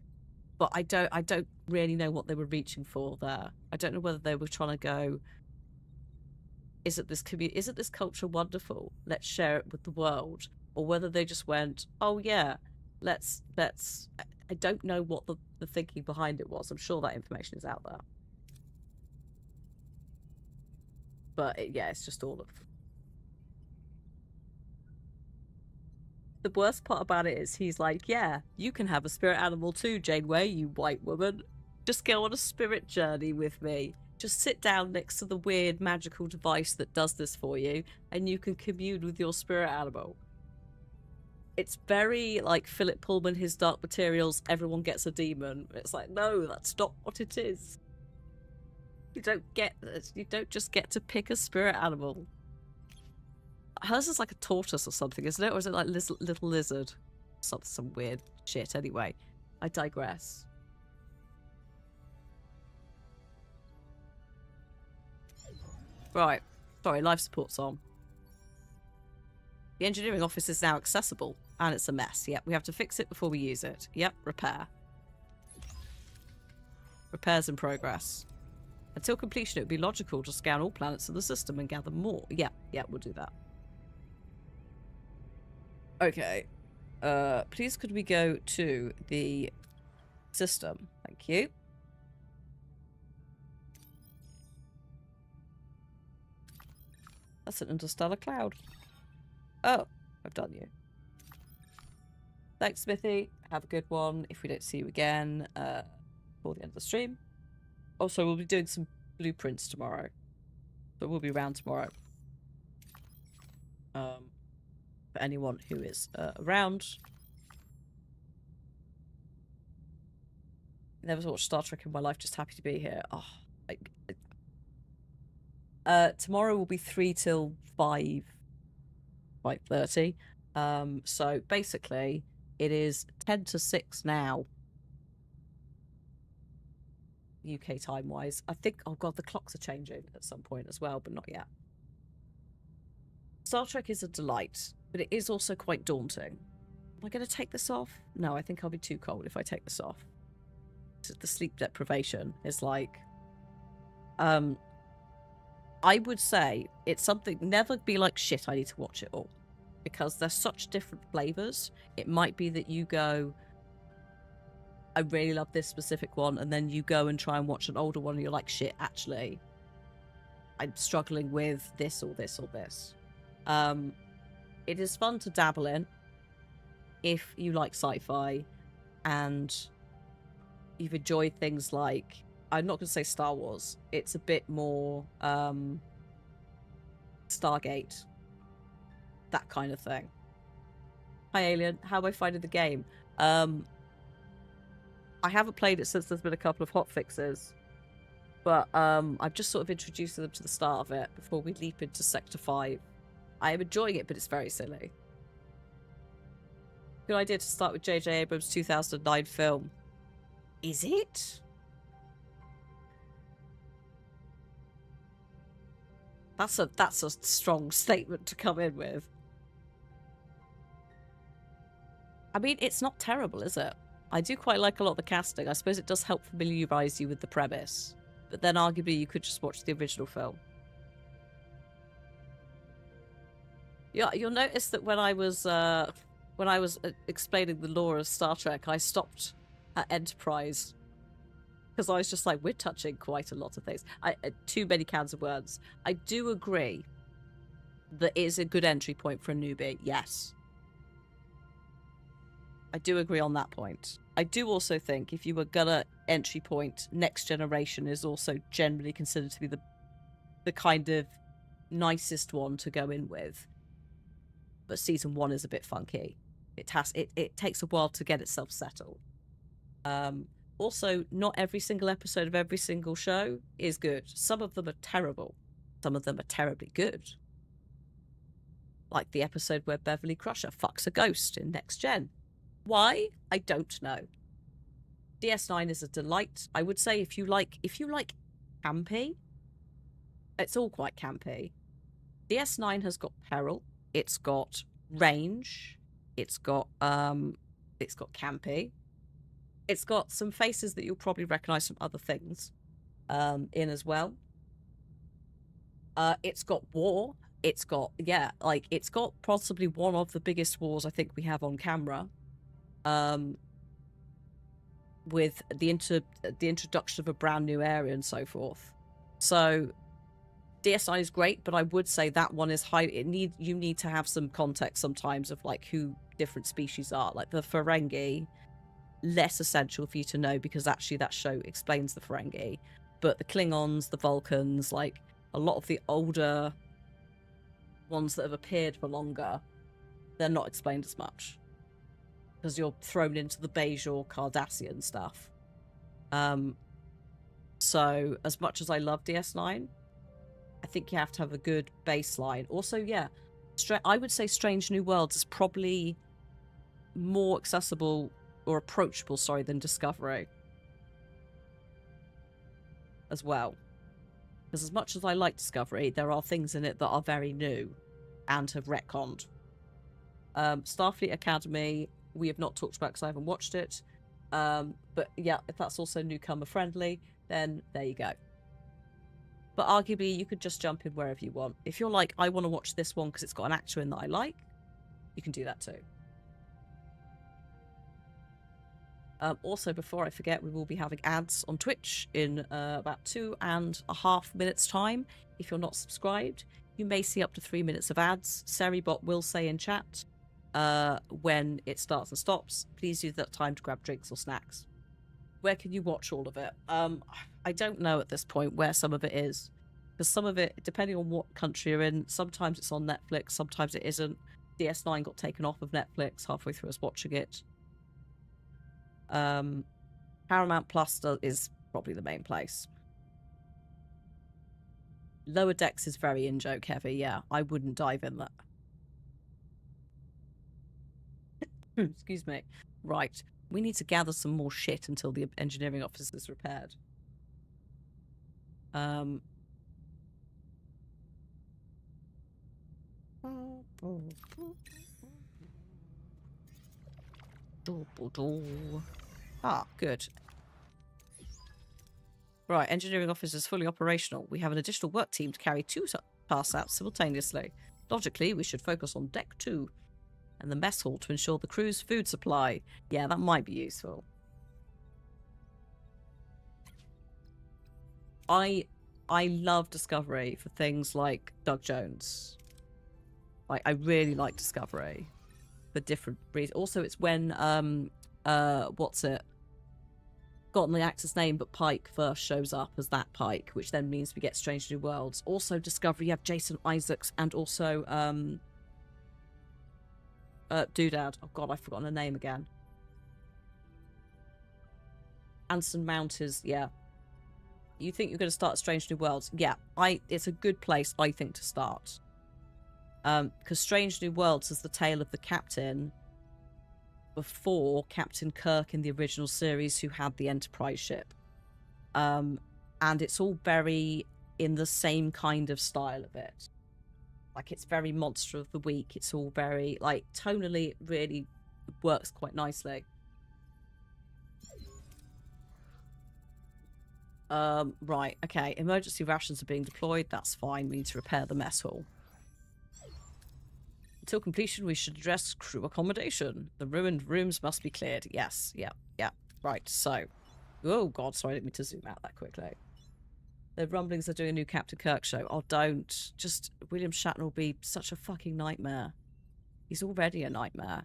but I don't really know what they were reaching for there. I don't know whether they were trying to go, isn't this culture wonderful? Let's share it with the world. Or whether they just went, oh yeah, let's I don't know what the thinking behind it was. I'm sure that information is out there. But it's just all of... The worst part about it is he's like, yeah, you can have a spirit animal too, Janeway, you white woman. Just go on a spirit journey with me. Just sit down next to the weird magical device that does this for you, and you can commune with your spirit animal. It's very like Philip Pullman, his Dark Materials, everyone gets a demon. It's like, no, that's not what it is. You don't just get to pick a spirit animal. Hers is like a tortoise or something, isn't it? Or is it like little lizard? Some weird shit. Anyway, I digress. Right. Sorry, life support's on. The engineering office is now accessible, and it's a mess. Yep, we have to fix it before we use it. Yep, repair. Repairs in progress. Until completion, it would be logical to scan all planets in the system and gather more. Yeah, we'll do that. Okay. Please could we go to the system? Thank you. That's an interstellar cloud. Oh, I've done you. Thanks, Smithy. Have a good one. If we don't see you again before the end of the stream. Also, we'll be doing some blueprints tomorrow. But we'll be around tomorrow. For anyone who is around. Never watched Star Trek in my life, just happy to be here. Oh, tomorrow will be 3 till 5:30. So basically, it is 10 to 6 now. UK time-wise. I think, oh god, the clocks are changing at some point as well, but not yet. Star Trek is a delight, but it is also quite daunting. Am I going to take this off? No, I think I'll be too cold if I take this off. The sleep deprivation is like... I would say it's something... Never be like, shit, I need to watch it all. Because there's such different flavours. It might be that you go... I really love this specific one, and then you go and try and watch an older one and you're like, shit, actually, I'm struggling with this or this or this. It is fun to dabble in if you like sci-fi and you've enjoyed things like, I'm not going to say Star Wars, it's a bit more Stargate, that kind of thing. Hi Alien, how am I finding the game? I haven't played it since there's been a couple of hotfixes, but I've just sort of introduced them to the start of it before we leap into Sector 5. I am enjoying it, but it's very silly. Good idea to start with J.J. Abrams' 2009 film. Is it? That's a strong statement to come in with. I mean, it's not terrible, is it? I do quite like a lot of the casting. I suppose it does help familiarise you with the premise. But then arguably you could just watch the original film. Yeah, you'll notice that when I was explaining the lore of Star Trek, I stopped at Enterprise. Because I was just like, we're touching quite a lot of things. Too many cans of words. I do agree that it is a good entry point for a newbie, yes. I do agree on that point. I do also think if you were gonna entry point, Next Generation is also generally considered to be the kind of nicest one to go in with. But season 1 is a bit funky. It takes a while to get itself settled. Also, not every single episode of every single show is good. Some of them are terrible. Some of them are terribly good. Like the episode where Beverly Crusher fucks a ghost in Next Gen. Why? I don't know. DS9 is a delight. I would say if you like campy, it's all quite campy. DS9 has got peril. It's got range. It's got campy. It's got some faces that you'll probably recognise from other things in as well. It's got war. It's got possibly one of the biggest wars I think we have on camera. With the introduction of a brand new area and so forth. So DS9 is great, but I would say that one is high. You need to have some context sometimes of like who different species are. Like the Ferengi, less essential for you to know because actually that show explains the Ferengi. But the Klingons, the Vulcans, like a lot of the older ones that have appeared for longer, they're not explained as much. Because you're thrown into the Bajor Cardassian stuff. So as much as I love DS9, I think you have to have a good baseline. Also, yeah, I would say Strange New Worlds is probably more accessible or approachable, than Discovery as well. Because as much as I like Discovery, there are things in it that are very new and have retconned. Starfleet Academy, we have not talked about because I haven't watched it. But yeah, if that's also newcomer friendly, then there you go. But arguably, you could just jump in wherever you want. If you're like, I want to watch this one because it's got an actor in that I like, you can do that too. Also, before I forget, we will be having ads on Twitch in about 2.5 minutes time. If you're not subscribed, you may see up to 3 minutes of ads. Seribot will say in chat when it starts and stops. Please use that time to grab drinks or snacks. Where can you watch all of it? I don't know at this point where some of it is. Because some of it, depending on what country you're in, sometimes it's on Netflix, sometimes it isn't. DS9 got taken off of Netflix halfway through us watching it. Paramount Plus is probably the main place. Lower Decks is very in-joke heavy, yeah. I wouldn't dive in that. Excuse me. Right. We need to gather some more shit until the engineering office is repaired. Ah, good. Right, engineering office is fully operational. We have an additional work team to carry 2 tasks out simultaneously. Logically, we should focus on Deck 2 and the mess hall to ensure the crew's food supply. Yeah, that might be useful. I love Discovery for things like Doug Jones. Like, I really like Discovery for different reasons. Also, it's when what's it? Forgotten the actor's name, but Pike first shows up as that Pike, which then means we get Strange New Worlds. Also, Discovery, you have Jason Isaacs and also Doodad. Oh god, I've forgotten her name again. Anson Mount is, yeah. You think you're going to start Strange New Worlds? Yeah, it's a good place, I think, to start. Because Strange New Worlds is the tale of the captain before Captain Kirk in the original series, who had the Enterprise ship. And it's all very in the same kind of style of it. Like, it's very Monster of the Week. It's all very, like, tonally, it really works quite nicely. Right, okay. Emergency rations are being deployed. That's fine. We need to repair the mess hall. Until completion, we should address crew accommodation. The ruined rooms must be cleared. Yes, yeah. Right, so... Oh, God, sorry, I didn't mean to zoom out that quickly. The rumblings are doing a new Captain Kirk show. Oh, don't. Just, William Shatner will be such a fucking nightmare. He's already a nightmare.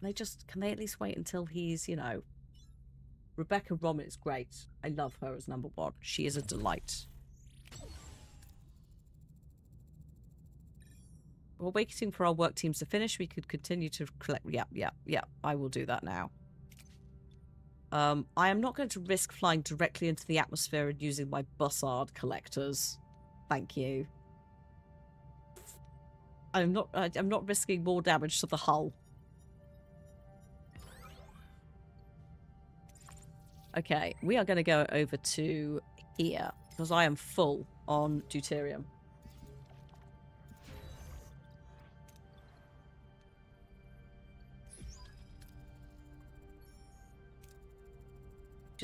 Can they at least wait until he's, you know... Rebecca Romain is great. I love her as number one. She is a delight. We're waiting for our work teams to finish. We could continue to collect... Yeah. I will do that now. I am not going to risk flying directly into the atmosphere and using my bussard collectors. Thank you. I'm not risking more damage to the hull. Okay, we are going to go over to here because I am full on deuterium.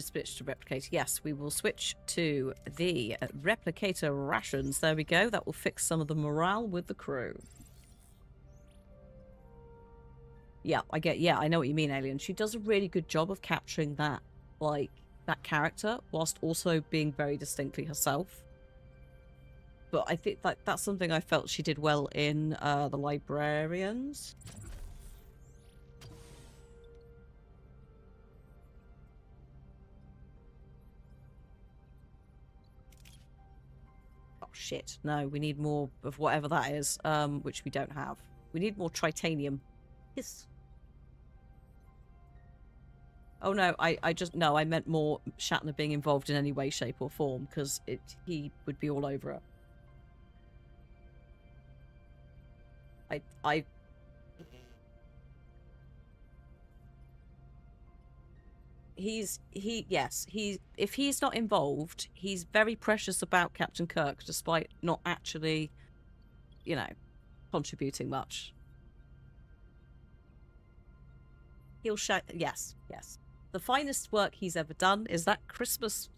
Switch to replicator. Yes, we will switch to the replicator rations. There we go. That will fix some of the morale with the crew. Yeah, I know what you mean, Alien. She does a really good job of capturing that, like, that character whilst also being very distinctly herself. But I think that's something I felt she did well in The Librarians. Shit. No, we need more of whatever that is, which we don't have. We need more tritanium. Yes. Oh no, I meant more Shatner being involved in any way, shape or form, because he would be all over it. If he's not involved, he's very precious about Captain Kirk, despite not actually, you know, contributing much. He'll shout, yes. The finest work he's ever done is that Christmas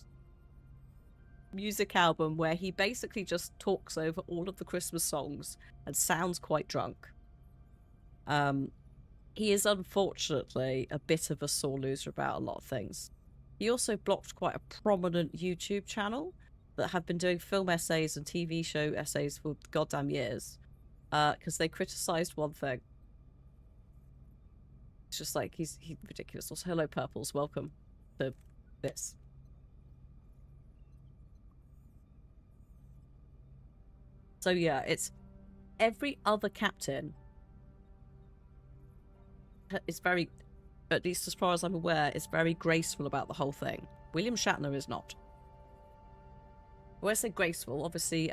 music album where he basically just talks over all of the Christmas songs and sounds quite drunk. He is unfortunately a bit of a sore loser about a lot of things. He also blocked quite a prominent YouTube channel that have been doing film essays and TV show essays for goddamn years because they criticised one thing. It's just like, he's ridiculous. Also, hello, Purples. Welcome to this. So yeah, it's every other captain is very, at least as far as I'm aware, is very graceful about the whole thing. William Shatner is not. When I say graceful, obviously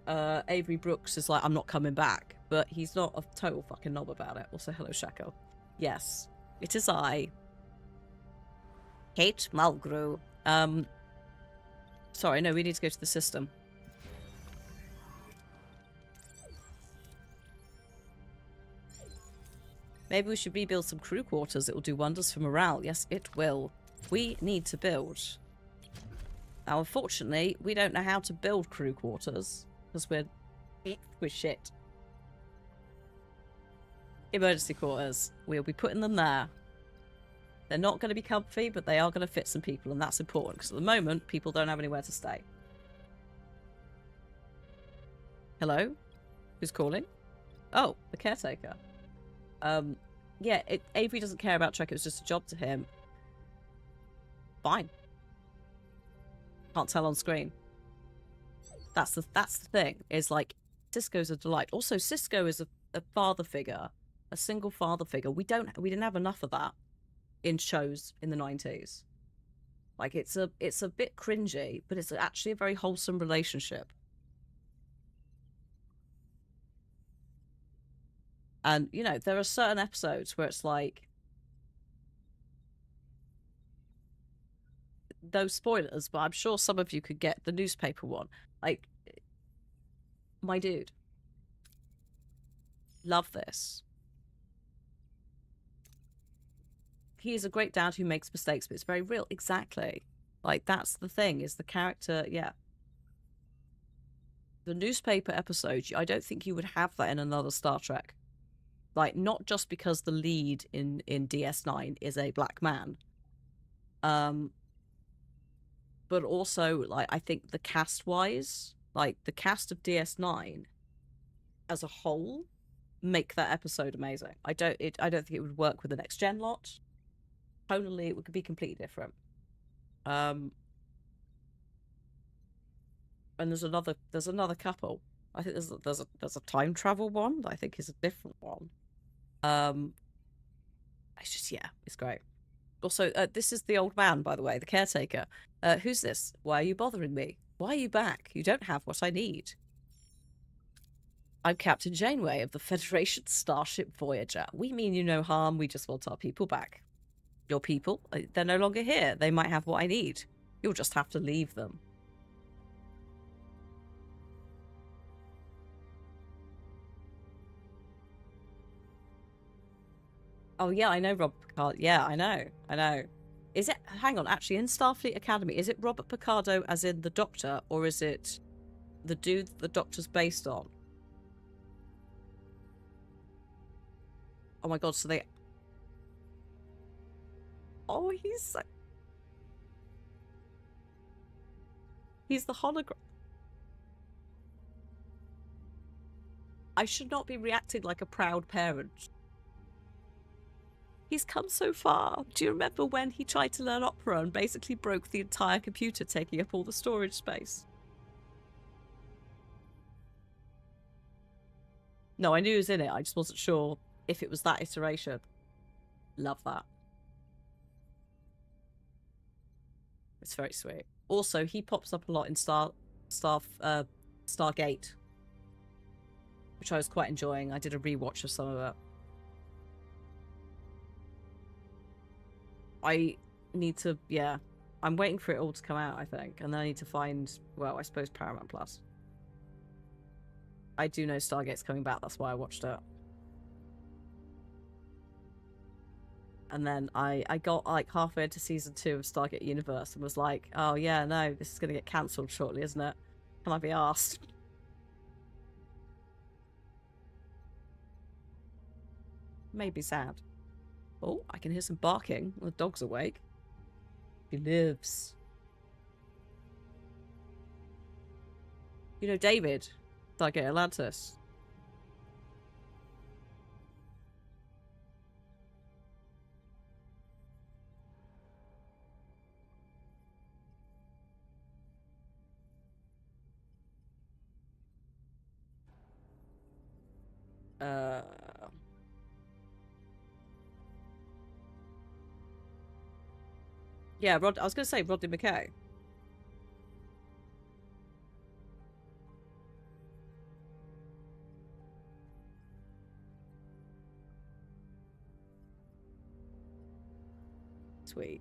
Avery Brooks is like, I'm not coming back, but he's not a total fucking knob about it. Also, hello, Shako. Yes, it is I, Kate Mulgrew. Sorry, no, we need to go to the system. Maybe we should rebuild some crew quarters. It will do wonders for morale. Yes, it will. We need to build. Now, unfortunately, we don't know how to build crew quarters because we're shit. Emergency quarters. We'll be putting them there. They're not going to be comfy, but they are going to fit some people, and that's important because at the moment, people don't have anywhere to stay. Hello? Who's calling? Oh, the caretaker. Yeah, Avery doesn't care about Trek. It was just a job to him. Fine. Can't tell on screen. That's the thing. Is like, Sisko's a delight. Also, Sisko is a father figure, a single father figure. We didn't have enough of that in shows in the 90s. Like, it's a bit cringy, but it's actually a very wholesome relationship. And, you know, there are certain episodes where it's like, no spoilers, but I'm sure some of you could get the newspaper one. Like, my dude. Love this. He is a great dad who makes mistakes, but it's very real. Exactly. Like, that's the thing, is the character, yeah. The newspaper episode, I don't think you would have that in another Star Trek. Like, not just because the lead in DS9 is a black man. But also, like, I think the cast-wise, like, the cast of DS9 as a whole make that episode amazing. I don't think it would work with the next gen lot. Tonally, it would be completely different. And there's another couple. I think there's a time travel one that I think is a different one. It's just, yeah, it's great. Also, this is the old man, by the way, the caretaker. Who's this? Why are you bothering me? Why are you back? You don't have what I need. I'm Captain Janeway of the Federation starship Voyager. We mean you no harm, we just want our people back. Your people? They're no longer here. They might have what I need. You'll just have to leave them. Oh, yeah, I know Robert Picardo. Yeah, I know. Is it... Hang on, actually, in Starfleet Academy, is it Robert Picardo as in the Doctor, or is it the dude the Doctor's based on? Oh my god, so they... Oh, he's the hologram. I should not be reacting like a proud parent. He's come so far. Do you remember when he tried to learn opera and basically broke the entire computer, taking up all the storage space? No, I knew he was in it. I just wasn't sure if it was that iteration. Love that. It's very sweet. Also, he pops up a lot in Stargate, which I was quite enjoying. I did a rewatch of some of it. I need to, yeah. I'm waiting for it all to come out, I think. And then I need to find, well, I suppose Paramount Plus. I do know Stargate's coming back, that's why I watched it. And then I got like halfway into season 2 of Stargate Universe and was like, oh yeah, no, this is going to get cancelled shortly, isn't it? Can I be arsed? Maybe sad. Oh, I can hear some barking. The dog's awake. He lives. You know David, Stargate Atlantis. Yeah, I was going to say Rodney McKay. Sweet.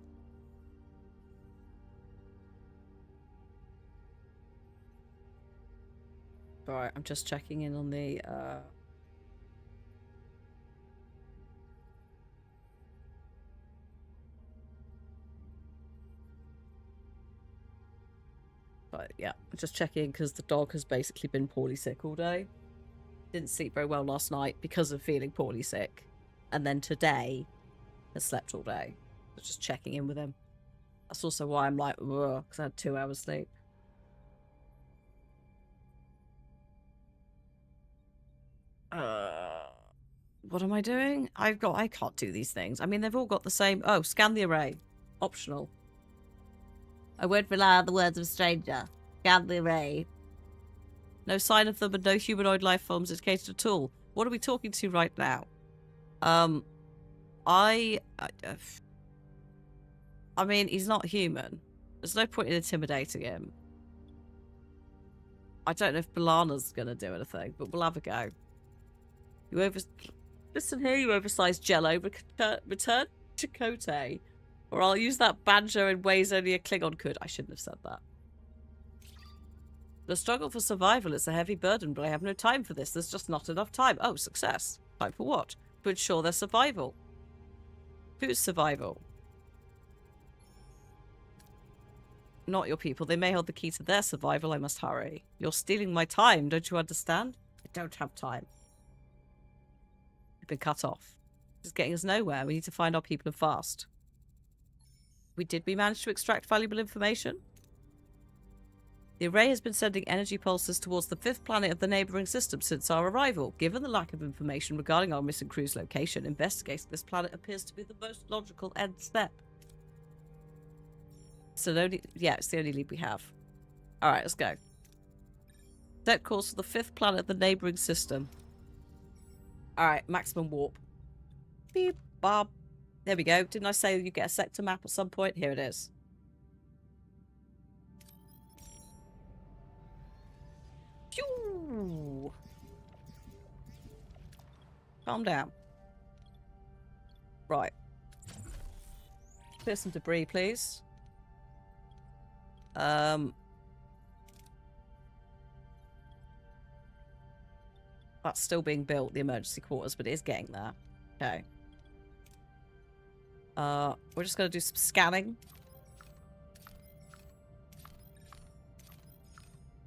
Alright, I'm just checking in on the, But yeah, just checking because the dog has basically been poorly sick all day. Didn't sleep very well last night because of feeling poorly sick. And then today has slept all day. So just checking in with him. That's also why I'm like, ugh, because I had 2 hours sleep. What am I doing? I can't do these things. I mean, they've all got the same. Oh, scan the array. Optional. I won't rely on the words of a stranger. Scan the array. No sign of them and no humanoid life forms indicated at all. What are we talking to right now? I mean, he's not human. There's no point in intimidating him. I don't know if Balana's going to do anything, but we'll have a go. Listen here, you oversized jello. Return Chakotay Or I'll use that banjo in ways only a Klingon could. I shouldn't have said that. The struggle for survival is a heavy burden, but I have no time for this. There's just not enough time. Oh, success. Time for what? To ensure their survival. Whose survival? Not your people. They may hold the key to their survival. I must hurry. You're stealing my time. Don't you understand? I don't have time. We've been cut off. This is getting us nowhere. We need to find our people and fast. Did we manage to extract valuable information? The array has been sending energy pulses towards the 5th planet of the neighbouring system since our arrival. Given the lack of information regarding our missing crew's location, investigating this planet appears to be the most logical end step. So it's the only lead we have. Alright, let's go. Set course for the 5th planet of the neighbouring system. Alright, maximum warp. Beep, bob. There we go. Didn't I say you get a sector map at some point? Here it is. Phew. Calm down. Right. Clear some debris, please. That's still being built, the emergency quarters, but it is getting there. Okay. We're just going to do some scanning.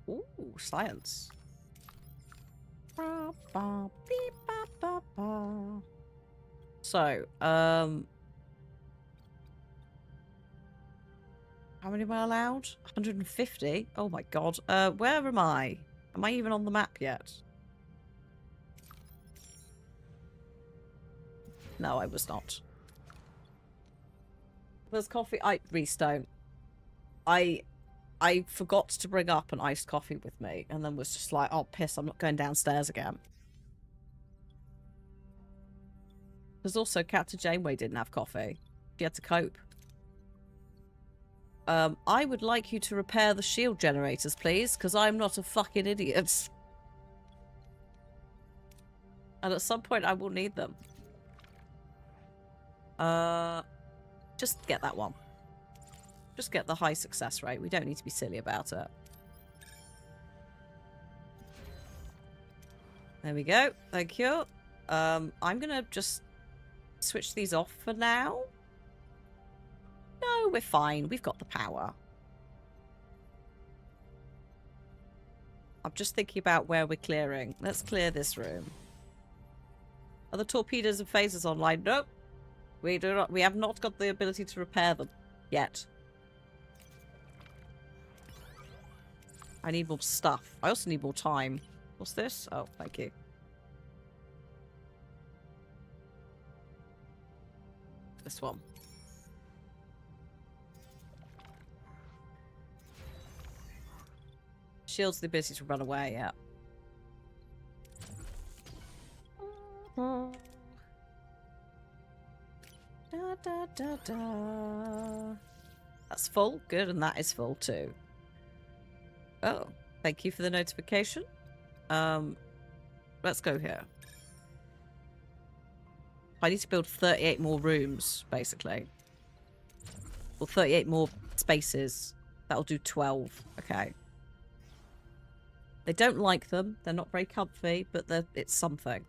Ooh, science. So, how many am I allowed? 150? Oh my god. Where am I? Am I even on the map yet? No, I was not. There's coffee. Reese, don't. I forgot to bring up an iced coffee with me, and then was just like, oh, piss, I'm not going downstairs again. There's also Captain Janeway didn't have coffee. She had to cope. I would like you to repair the shield generators, please, because I'm not a fucking idiot. And at some point I will need them. Just get that one. Just get the high success rate. We don't need to be silly about it. There we go. Thank you. I'm gonna just switch these off for now. No, we're fine. We've got the power. I'm just thinking about where we're clearing. Let's clear this room. Are the torpedoes and phasers online? Nope. We have not got the ability to repair them yet. I need more stuff. I also need more time. What's this? Oh, thank you. This one. Shields the ability to run away, yeah. Da, da, da, da. That's full. Good, and that is full too. Oh, thank you for the notification. Let's go here. I need to build 38 more rooms, basically. Or 38 more spaces. That'll do 12. Okay. They don't like them. They're not very comfy, but it's something.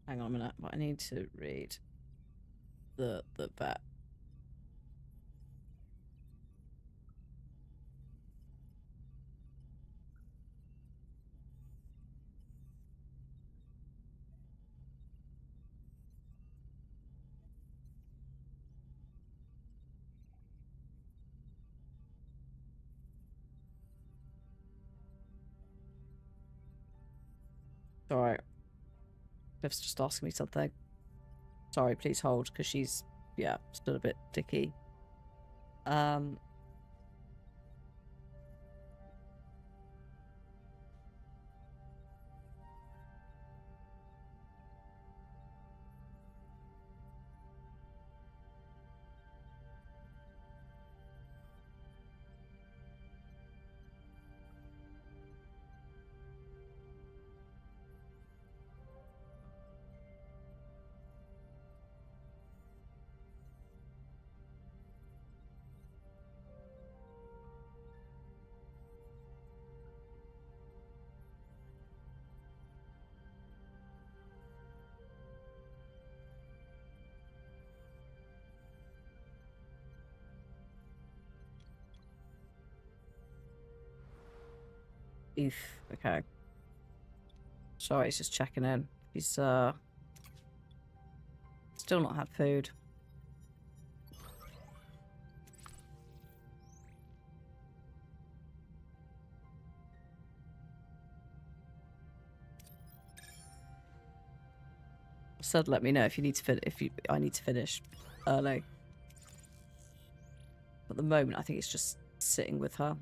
Hang on a minute, but I need to read the vet. Alright. Liv's just asking me something. Sorry, please hold, because she's, yeah, still a bit dicky. Oof. Okay. Sorry, he's just checking in. He's still not had food. Said let me know if you need to I need to finish early. At the moment I think it's just sitting with her.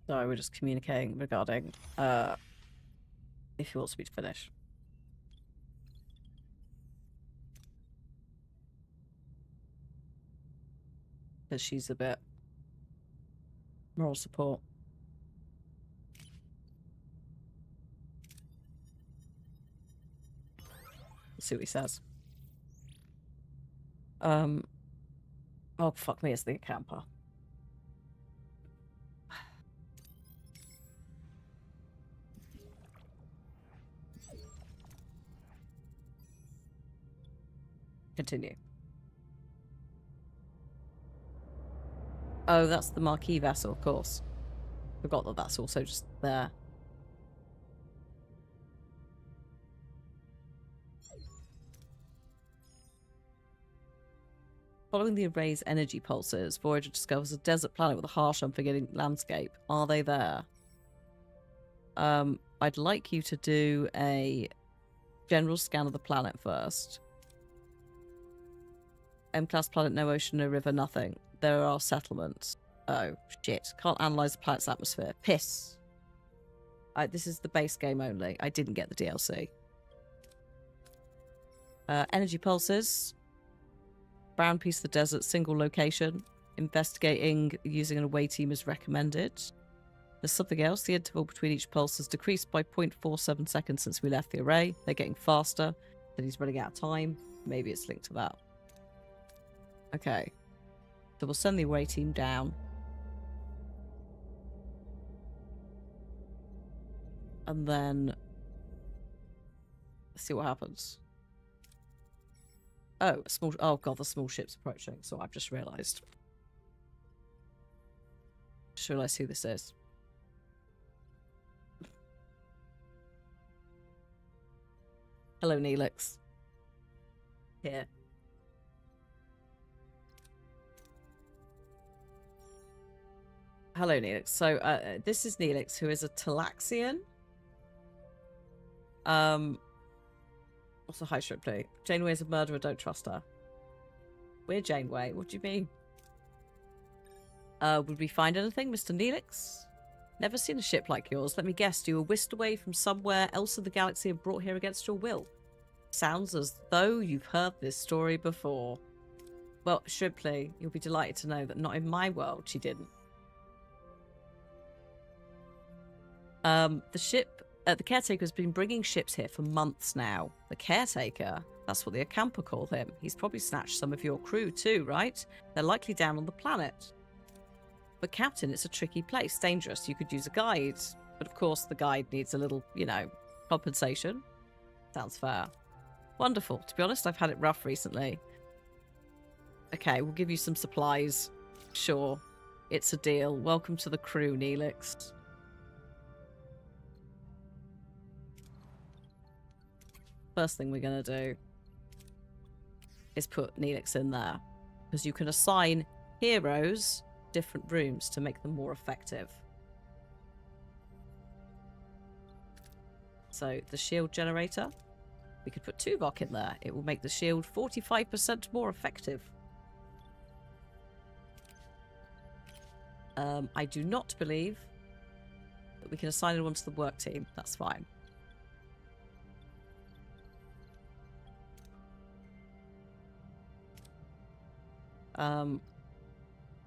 So we're just communicating regarding if he wants me to finish. Because she's a bit moral support. Let's see what he says. Oh fuck me, it's the camper. Continue. Oh, that's the Marquis vessel, of course. Forgot that that's also just there. Following the array's energy pulses, Voyager discovers a desert planet with a harsh, unforgiving landscape. Are they there? I'd like you to do a general scan of the planet first. M-class planet, no ocean, no river, nothing. There are settlements. Oh, shit. Can't analyze the planet's atmosphere. Piss. This is the base game only. I didn't get the DLC. Energy pulses. Brown piece of the desert, single location. Investigating using an away team is recommended. There's something else. The interval between each pulse has decreased by 0.47 seconds since we left the array. They're getting faster. Then he's running out of time. Maybe it's linked to that. Okay. So we'll send the away team down. And then see what happens. Oh, oh god, the small ship's approaching. So I've just realised. Just realised who this is. Hello, Neelix. Here. Hello, Neelix. So, this is Neelix, who is a Talaxian. What's the high strip play? Janeway is a murderer, don't trust her. We're Janeway. What do you mean? Would we find anything, Mr. Neelix? Never seen a ship like yours. Let me guess, you were whisked away from somewhere else in the galaxy and brought here against your will. Sounds as though you've heard this story before. Well, Shrimply, you'll be delighted to know that not in my world she didn't. The caretaker has been bringing ships here for months now. The caretaker? That's what the Acampa call him. He's probably snatched some of your crew too, right? They're likely down on the planet. But Captain, it's a tricky place, dangerous. You could use a guide. But of course the guide needs a little, you know, compensation. Sounds fair. Wonderful. To be honest, I've had it rough recently. Okay, we'll give you some supplies. Sure. It's a deal. Welcome to the crew, Neelix. First thing we're going to do is put Neelix in there. Because you can assign heroes different rooms to make them more effective. So the shield generator, we could put Tuvok in there. It will make the shield 45% more effective. I do not believe that we can assign anyone to the work team. That's fine.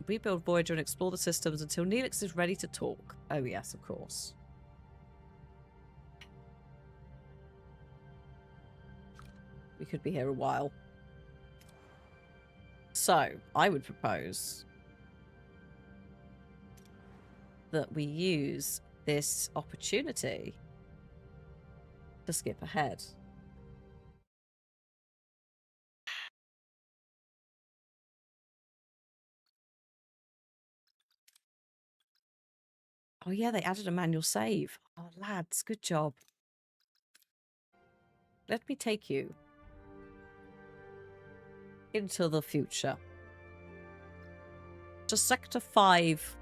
Rebuild Voyager and explore the systems until Neelix is ready to talk. Oh yes, of course. We could be here a while. So, I would propose that we use this opportunity to skip ahead. Oh yeah, they added a manual save. Oh lads, good job. Let me take you into the future. To Sector 5.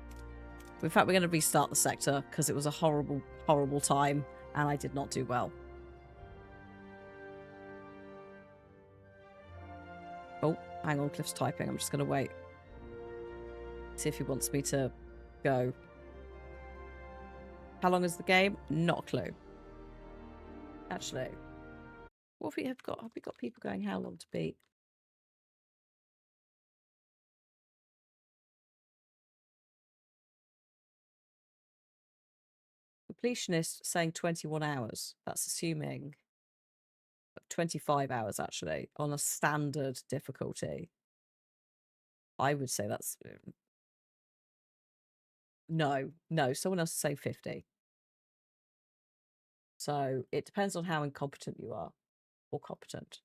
In fact, we're going to restart the sector because it was a horrible, horrible time and I did not do well. Oh, hang on, Cliff's typing. I'm just going to wait. See if he wants me to go. How long is the game? Not a clue. Actually, what have we got? Have we got people going how long to beat? Completionist saying 21 hours. That's assuming 25 hours actually on a standard difficulty. I would say that's no, someone else is saying 50. So it depends on how incompetent you are or competent.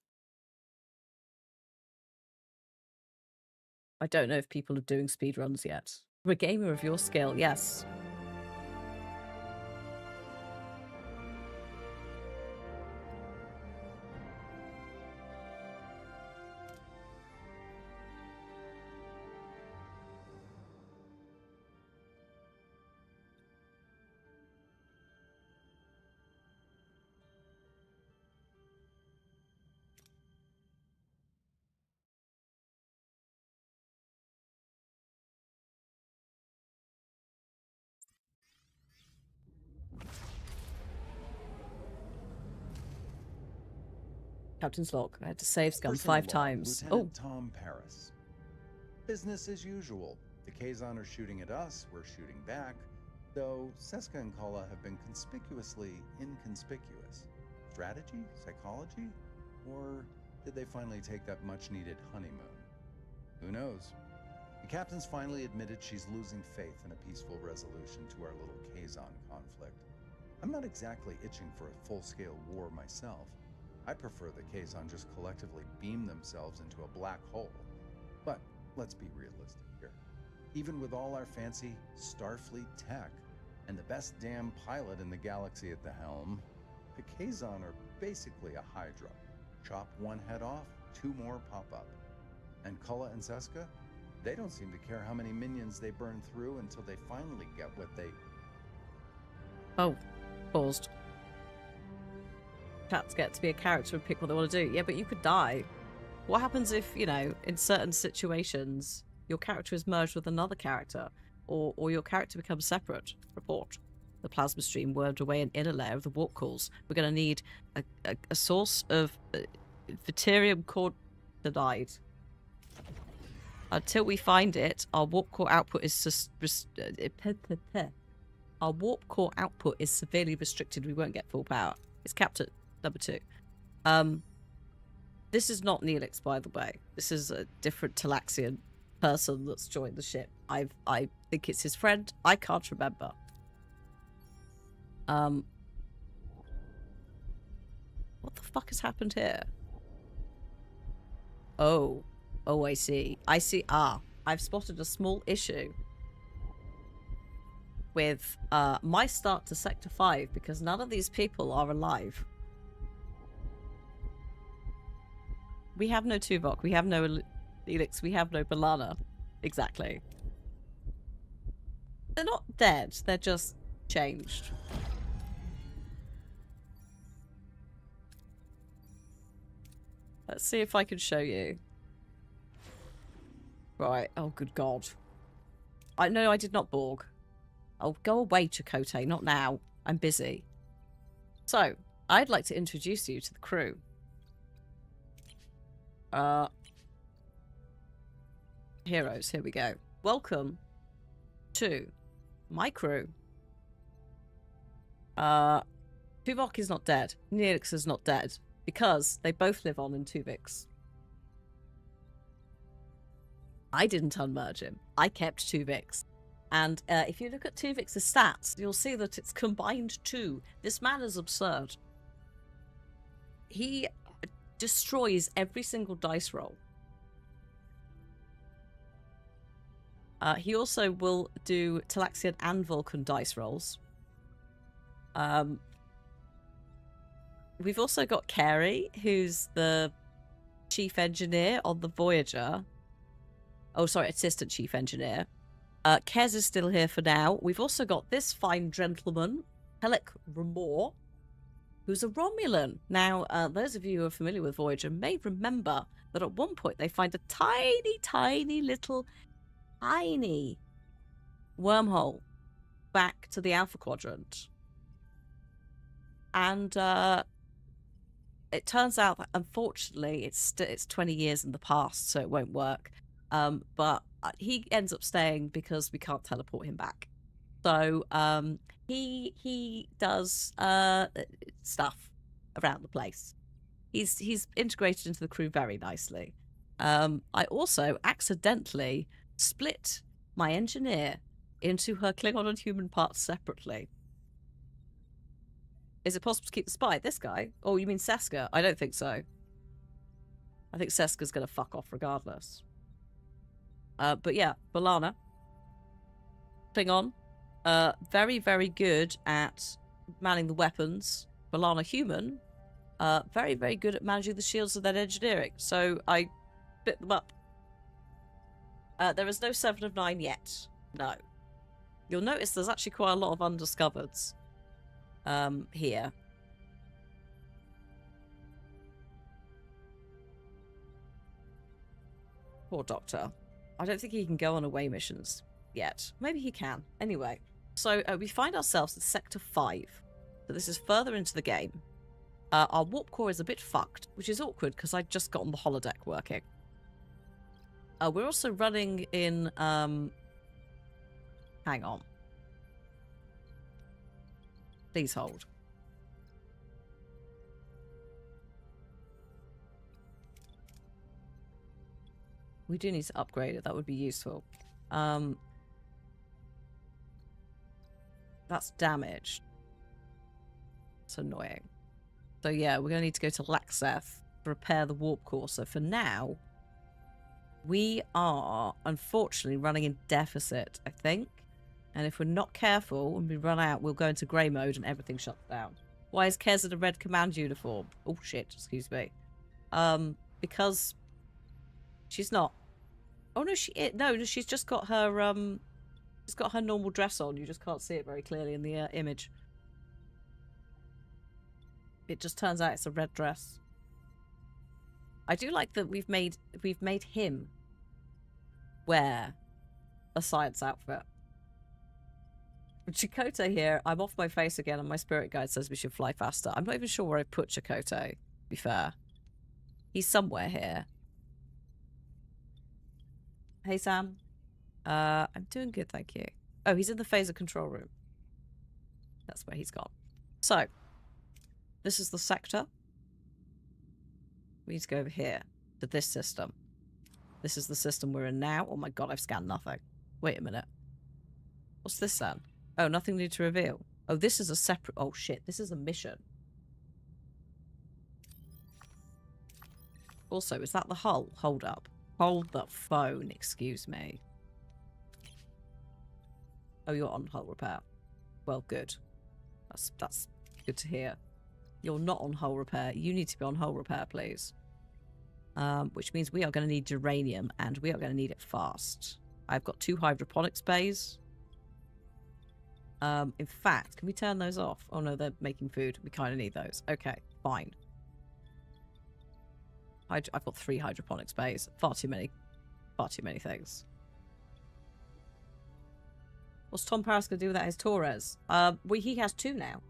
I don't know if people are doing speedruns yet. I'm a gamer of your skill, yes. Captain's log. I had to save scum Personal 5 log, times. Lieutenant Tom Paris. Business as usual. The Kazon are shooting at us, we're shooting back, though Seska and Kala have been conspicuously inconspicuous. Strategy? Psychology? Or did they finally take that much-needed honeymoon? Who knows? The captain's finally admitted she's losing faith in a peaceful resolution to our little Kazon conflict. I'm not exactly itching for a full-scale war myself. I prefer the Kazon just collectively beam themselves into a black hole. But let's be realistic here. Even with all our fancy Starfleet tech and the best damn pilot in the galaxy at the helm, the Kazon are basically a Hydra. Chop one head off, 2 more pop up. And Kala and Seska, they don't seem to care how many minions they burn through until they finally get what they... Oh, paused. Cats get to be a character and pick what they want to do. Yeah, but you could die. What happens if, you know, in certain situations, your character is merged with another character, or your character becomes separate? Report. The plasma stream wormed away an inner layer of the warp cores. We're going to need a source of deuterium coordinate. Until we find it, our warp core output is our warp core output is severely restricted. We won't get full power. It's capped at number 2. This is not Neelix, by the way. This is a different Talaxian person that's joined the ship. I think it's his friend. I can't remember. What the fuck has happened here? Oh, I see. I've spotted a small issue with my start to Sector 5 because none of these people are alive. We have no Tuvok, we have no Elix, we have no B'Elanna. Exactly. They're not dead, they're just changed. Let's see if I can show you. Right, oh good god. No, I did not Borg. Oh, go away, Chakotay. Not now. I'm busy. So, I'd like to introduce you to the crew. Heroes, here we go. Welcome to my crew. Tuvok is not dead. Neelix is not dead. Because they both live on in Tuvix. I didn't unmerge him. I kept Tuvix. And if you look at Tuvix's stats, you'll see that it's combined 2. This man is absurd. He destroys every single dice roll. He also will do Talaxian and Vulcan dice rolls. We've also got Carey, who's the chief engineer on the Voyager. Oh, sorry, assistant chief engineer. Kez is still here for now. We've also got this fine gentleman, Pelek Ramor, who's a Romulan. Now, those of you who are familiar with Voyager may remember that at one point they find a tiny, tiny little, tiny wormhole back to the Alpha Quadrant. And it turns out that, unfortunately, it's 20 years in the past, so it won't work. But he ends up staying because we can't teleport him back. So he does stuff around the place. He's integrated into the crew very nicely. I also accidentally split my engineer into her Klingon and human parts separately. Is it possible to keep the spy? This guy? Oh, you mean Seska? I don't think so. I think Seska's going to fuck off regardless. But yeah, B'Elanna. Klingon. Very, very good at manning the weapons. B'Elanna human. Very, very good at managing the shields and then engineering. So I bit them up. There is no 7 of 9 yet. No. You'll notice there's actually quite a lot of undiscovereds here. Poor Doctor. I don't think he can go on away missions yet. Maybe he can. Anyway, so we find ourselves at Sector 5. So this is further into the game. Our warp core is a bit fucked, which is awkward because I just got on the holodeck working. We're also running in... hang on. Please hold. We do need to upgrade it. That would be useful. That's damaged. It's annoying. So yeah, we're going to need to go to Laxeth to repair the warp core. So for now, we are unfortunately running in deficit, I think. And if we're not careful, when we run out, we'll go into grey mode and everything shuts down. Why is Kez in a red command uniform? Oh shit, excuse me. Because she's not. Oh no, no, she's just got her she's got her normal dress on. You just can't see it very clearly in the image. It just turns out it's a red dress. I do like that we've made him wear a science outfit. Chakotay here, I'm off my face again and my spirit guide says we should fly faster. I'm not even sure where I put Chakotay, to be fair. He's somewhere here. Hey Sam. I'm doing good, thank you. Oh, he's in the phaser control room. That's where he's gone. So, this is the sector. We need to go over here to this system. This is the system we're in now. Oh my god, I've scanned nothing. Wait a minute. What's this then? Oh, nothing new to reveal. Oh, this is a separate... Oh shit, this is a mission. Also, is that the hull? Hold up. Hold the phone, excuse me. Oh, you're on hull repair. Well, good. That's good to hear. You're not on hull repair. You need to be on hull repair, please. Which means we are going to need uranium, and we are going to need it fast. I've got 2 hydroponics bays. In fact, can we turn those off? Oh no, they're making food. We kind of need those. Okay, fine. I've got 3 hydroponics bays. Far too many things. What's Tom Paris going to do without his Torres? He has 2 now.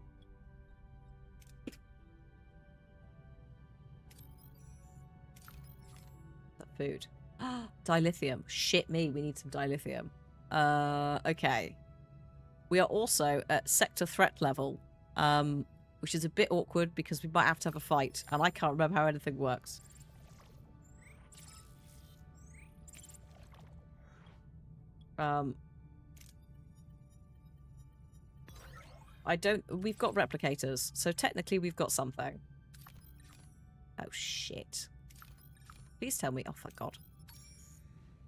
That food. Dilithium. Shit me, we need some dilithium. Okay. We are also at sector threat level, which is a bit awkward because we might have to have a fight, and I can't remember how anything works. We've got replicators, so technically we've got something. Oh, shit. Please tell me. Oh, thank God.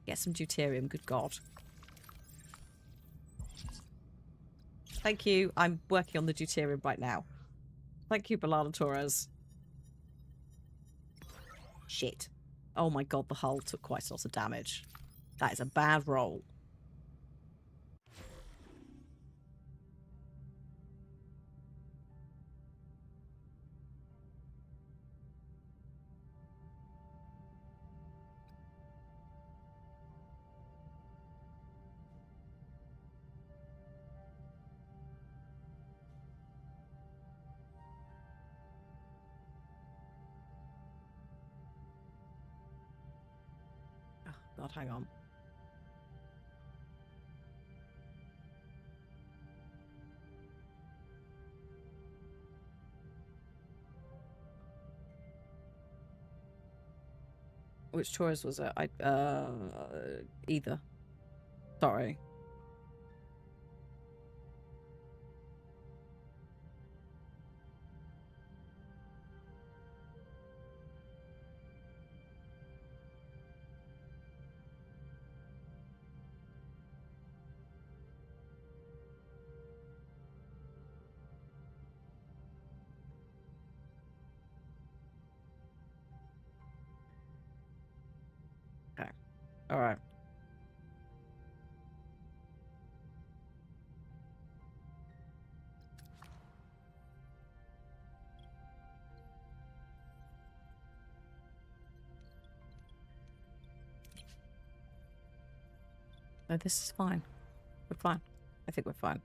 Get some deuterium, good God. Thank you. I'm working on the deuterium right now. Thank you, Balana Torres. Shit. Oh my God, the hull took quite a lot of damage. That is a bad roll. God, hang on. Which Taurus was it? Either. Sorry. Okay. All right. No, this is fine. We're fine. I think we're fine.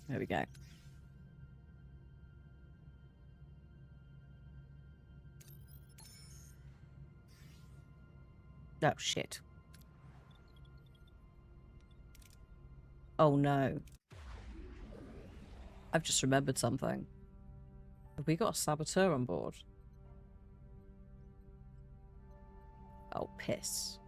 There we go. Oh, shit. Oh, no. I've just remembered something. Have we got a saboteur on board? Oh, piss.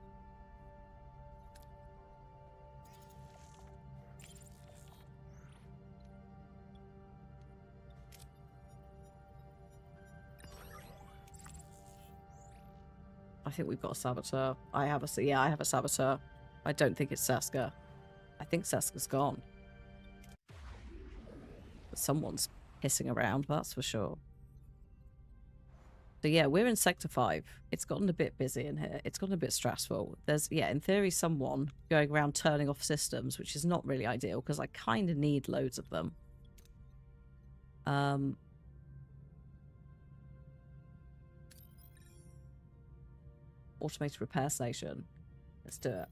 I think we've got a saboteur. I have a saboteur. I don't think it's Seska. I think Seska's gone. But someone's pissing around, that's for sure. So yeah, we're in Sector 5. It's gotten a bit busy in here. It's gotten a bit stressful. There's, yeah, in theory, someone going around turning off systems, which is not really ideal because I kind of need loads of them. Automated repair station. Let's do it.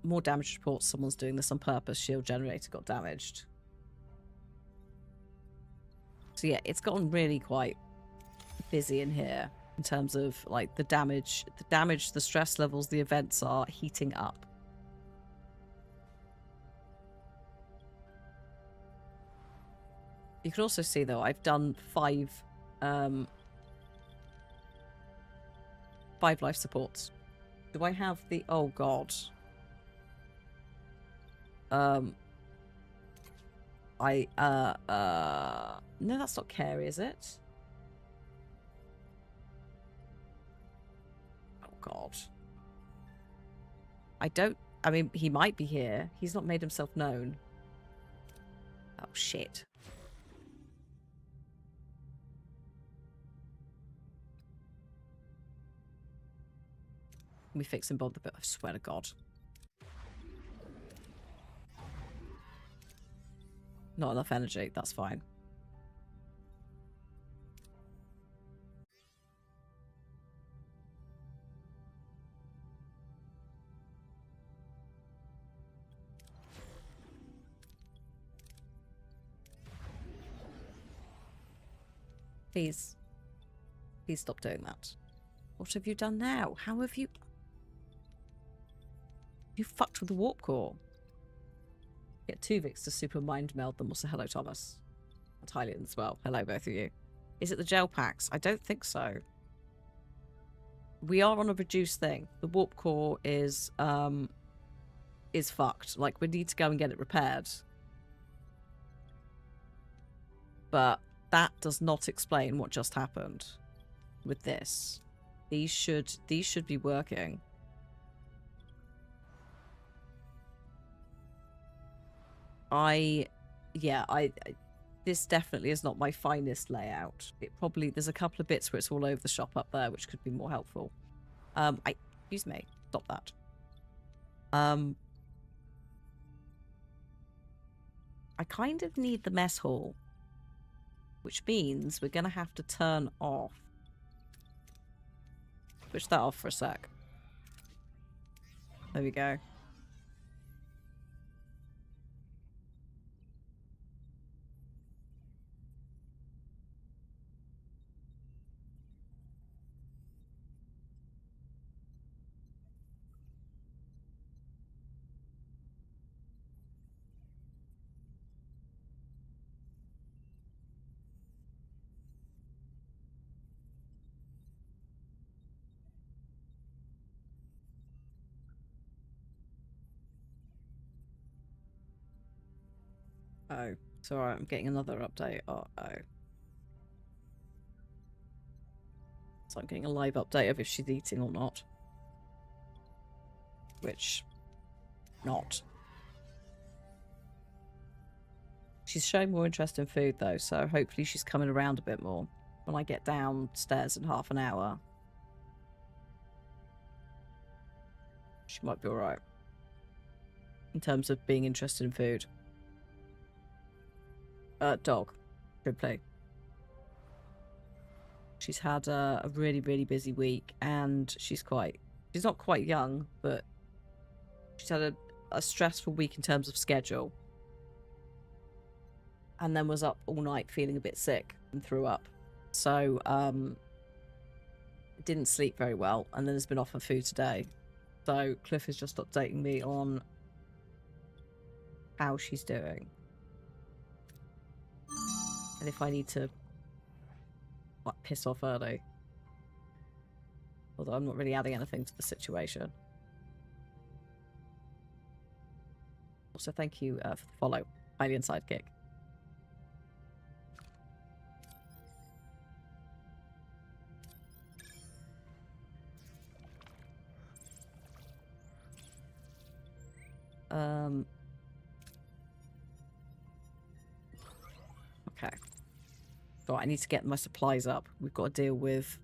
More damage reports. Someone's doing this on purpose. Shield generator got damaged. So yeah, it's gotten really quite busy in here in terms of like the damage, the stress levels, the events are heating up. You can also see though, I've done 5 life supports. Do I have the, oh God. No, that's not Carey, is it? Oh God. I mean, he might be here. He's not made himself known. Oh shit. Let me fix him Bob the bit. I swear to God. Not enough energy. That's fine. Please. Please stop doing that. What have you done now? How have you... You fucked with the warp core. Get Tuvix to super mind meld them. Also, hello, Thomas. And Hylian as well. Hello, both of you. Is it the gel packs? I don't think so. We are on a reduced thing. The warp core is fucked. Like, we need to go and get it repaired. But that does not explain what just happened with this. These should be working. This definitely is not my finest layout. There's a couple of bits where it's all over the shop up there, which could be more helpful. Excuse me, stop that. I kind of need the mess hall, which means we're gonna have to turn off. Switch that off for a sec. There we go. Oh, sorry, I'm getting another update. Uh-oh. So I'm getting a live update of if she's eating or not. Which... not. She's showing more interest in food, though, so hopefully she's coming around a bit more. When I get downstairs in half an hour, she might be alright. In terms of being interested in food. Dog. Ripley. She's had a really, really busy week, and she's not quite young, but she's had a stressful week in terms of schedule. And then was up all night feeling a bit sick and threw up. So, didn't sleep very well, and then has been off of food today. So Cliff is just updating me on how she's doing. And if I need to piss off early. Although I'm not really adding anything to the situation. Also, thank you for the follow, Alien Sidekick. Okay. So I need to get my supplies up. We've got to deal with...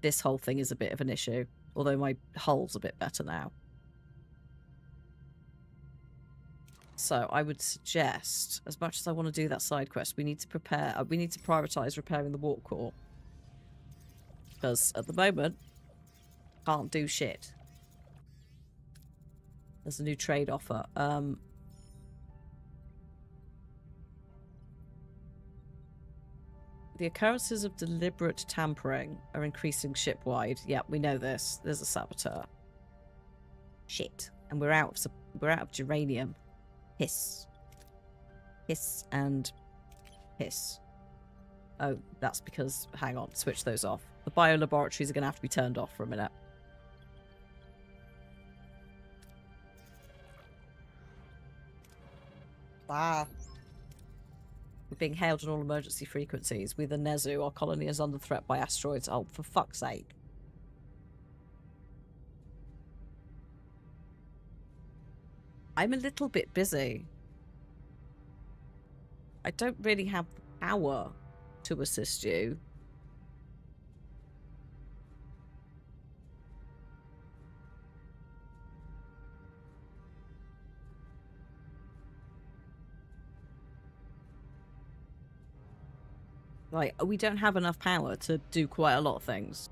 This whole thing is a bit of an issue. Although my hull's a bit better now. So I would suggest, as much as I want to do that side quest, we need to prioritise repairing the warp core. Because at the moment, can't do shit. There's a new trade offer. The occurrences of deliberate tampering are increasing shipwide. Yeah, we know this. There's a saboteur. Shit. And we're out of geranium. Hiss. Hiss and hiss. Oh, that's because... Hang on. Switch those off. The biolaboratories are going to have to be turned off for a minute. Wow. We're being hailed on all emergency frequencies. We the Nezu, our colony is under threat by asteroids. Oh, for fuck's sake. I'm a little bit busy. I don't really have the power to assist you. Like, we don't have enough power to do quite a lot of things.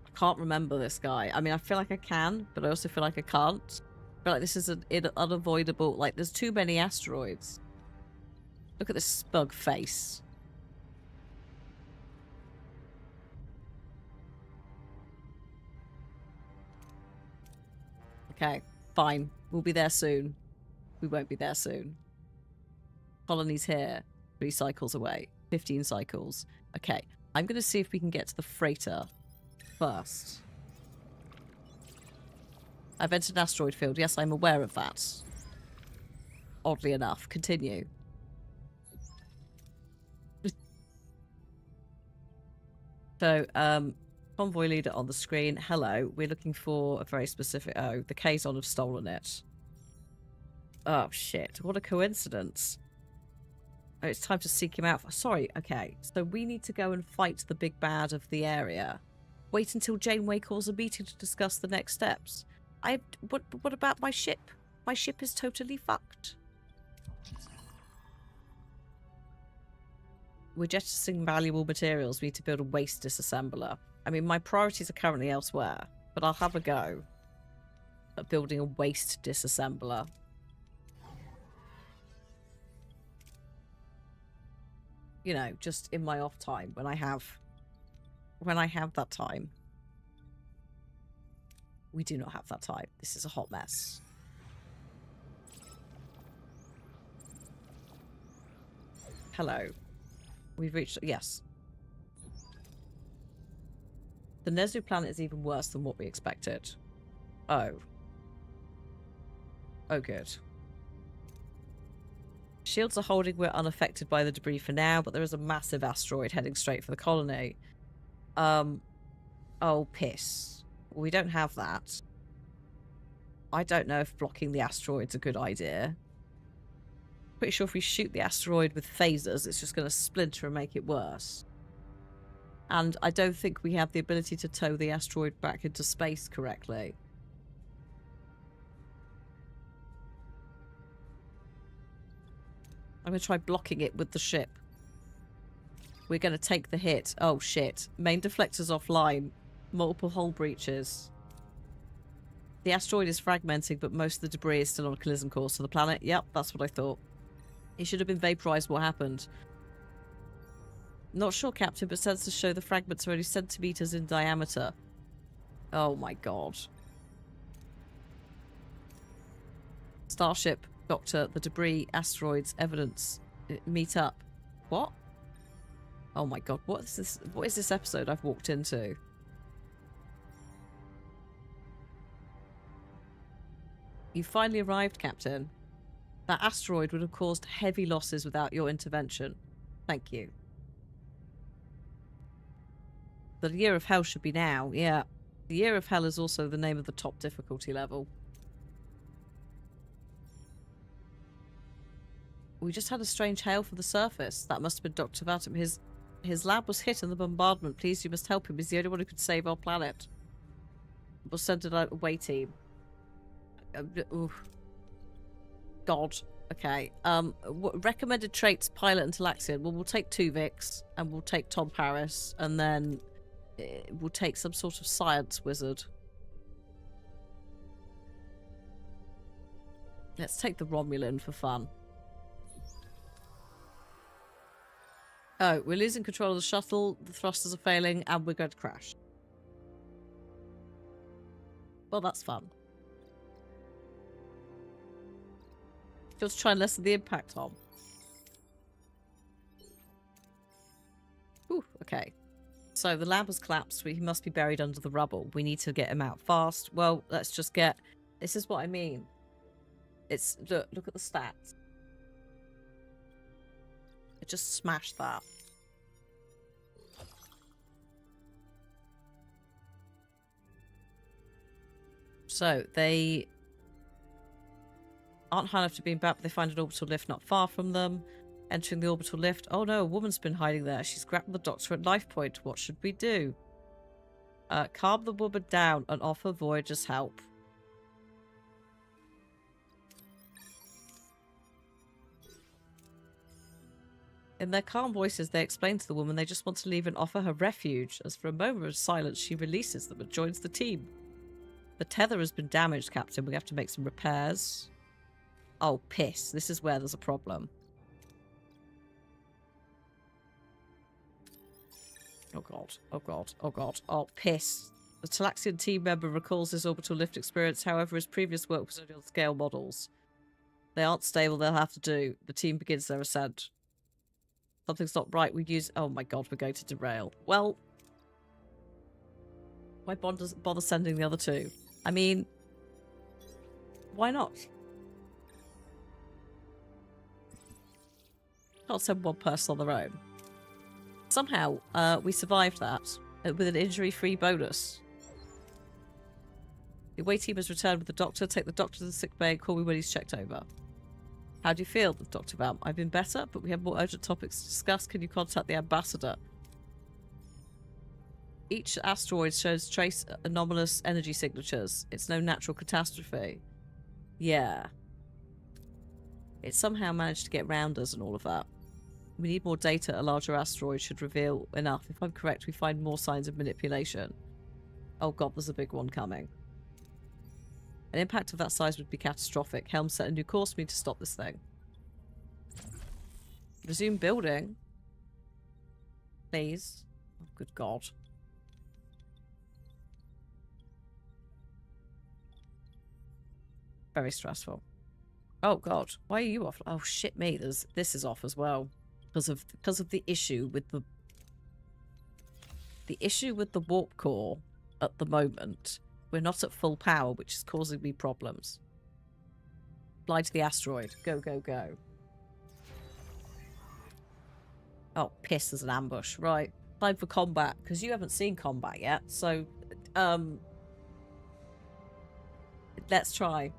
I can't remember this guy. I mean, I feel like I can, but I also feel like I can't. But like, this is an unavoidable... Like, there's too many asteroids. Look at this smug face. Okay, fine. We'll be there soon. We won't be there soon. Colony's here. 3 cycles away. 15 cycles. Okay, I'm going to see if we can get to the freighter first. I've entered an asteroid field. Yes, I'm aware of that. Oddly enough. Continue. So, convoy leader on the screen. Hello. We're looking for a very specific... Oh, the Kazon have stolen it. Oh, shit. What a coincidence. Oh, it's time to seek him out. Sorry. Okay. So we need to go and fight the big bad of the area. Wait until Janeway calls a meeting to discuss the next steps. What about my ship? My ship is totally fucked. We're jettisoning valuable materials. We need to build a waste disassembler. I mean, my priorities are currently elsewhere, but I'll have a go at building a waste disassembler. You know, just in my off time when I have that time. We do not have that time. This is a hot mess. Hello. We've reached... Yes. The Nezu planet is even worse than what we expected. Oh. Oh, good. Shields are holding. We're unaffected by the debris for now, but there is a massive asteroid heading straight for the colony. Oh, piss. We don't have that. I don't know if blocking the asteroid's a good idea. Pretty sure if we shoot the asteroid with phasers, it's just going to splinter and make it worse. And I don't think we have the ability to tow the asteroid back into space correctly. I'm going to try blocking it with the ship. We're going to take the hit. Oh, shit. Main deflector's offline. Multiple hull breaches. The asteroid is fragmenting, but most of the debris is still on a collision course to the planet. Yep, that's what I thought. It should have been vaporized. What happened? Not sure, Captain, but sensors show the fragments are only centimeters in diameter. Oh my god. Starship, Doctor, the debris, asteroids, evidence. Meet up. What? Oh my god, what is this? What is this episode I've walked into? You finally arrived, Captain. That asteroid would have caused heavy losses without your intervention. Thank you. The Year of Hell should be now. Yeah. The Year of Hell is also the name of the top difficulty level. We just had a strange hail from the surface. That must have been Dr. Vatum. His lab was hit in the bombardment. Please, you must help him. He's the only one who could save our planet. We'll send an away team. God. Okay. Recommended traits, pilot and Talaxian. Well, we'll take Tuvix, and we'll take Tom Paris, and then we'll take some sort of science wizard. Let's take the Romulan for fun. Oh, we're losing control of the shuttle, the thrusters are failing, and we're going to crash. Well, that's fun. Just try and lessen the impact, Tom. Ooh, okay. So the lab has collapsed. He must be buried under the rubble. We need to get him out fast. Well, let's just get... This is what I mean. It's... Look at the stats. I just smashed that. So, they aren't high enough to be in bat, but they find an orbital lift not far from them. Entering the orbital lift. Oh no, a woman's been hiding there. She's grabbed the doctor at knife point. What should we do? Calm the woman down and offer Voyager's help. In their calm voices, they explain to the woman they just want to leave and offer her refuge. As for a moment of silence, she releases them and joins the team. The tether has been damaged, Captain. We have to make some repairs. Oh, piss. This is where there's a problem. Oh, God. Oh, God. Oh, God. Oh, piss. The Talaxian team member recalls his orbital lift experience. However, his previous work was only on scale models. They aren't stable. They'll have to do. The team begins their ascent. Something's not right. We use... Oh, my God. We're going to derail. Well... Why bother sending the other two? I mean... Why not? Can't send one person on their own. Somehow, we survived that with an injury-free bonus. The away team has returned with the doctor. Take the doctor to the sick bay and call me when he's checked over. How do you feel, Dr. Vam? I've been better, but we have more urgent topics to discuss. Can you contact the ambassador? Each asteroid shows trace anomalous energy signatures. It's no natural catastrophe. Yeah. It somehow managed to get round us and all of that. We need more data. A larger asteroid should reveal enough. If I'm correct, we find more signs of manipulation. Oh god, there's a big one coming. An impact of that size would be catastrophic. Helm set a new course. We need to stop this thing. Resume building. Please. Oh, good god. Very stressful. Oh god, why are you off? Oh shit me, this is off as well. Because of the issue with the warp core at the moment. We're not at full power, which is causing me problems. Fly to the asteroid. Go, go, go. Oh, piss, there's an ambush. Right. Time for combat, because you haven't seen combat yet, so let's try.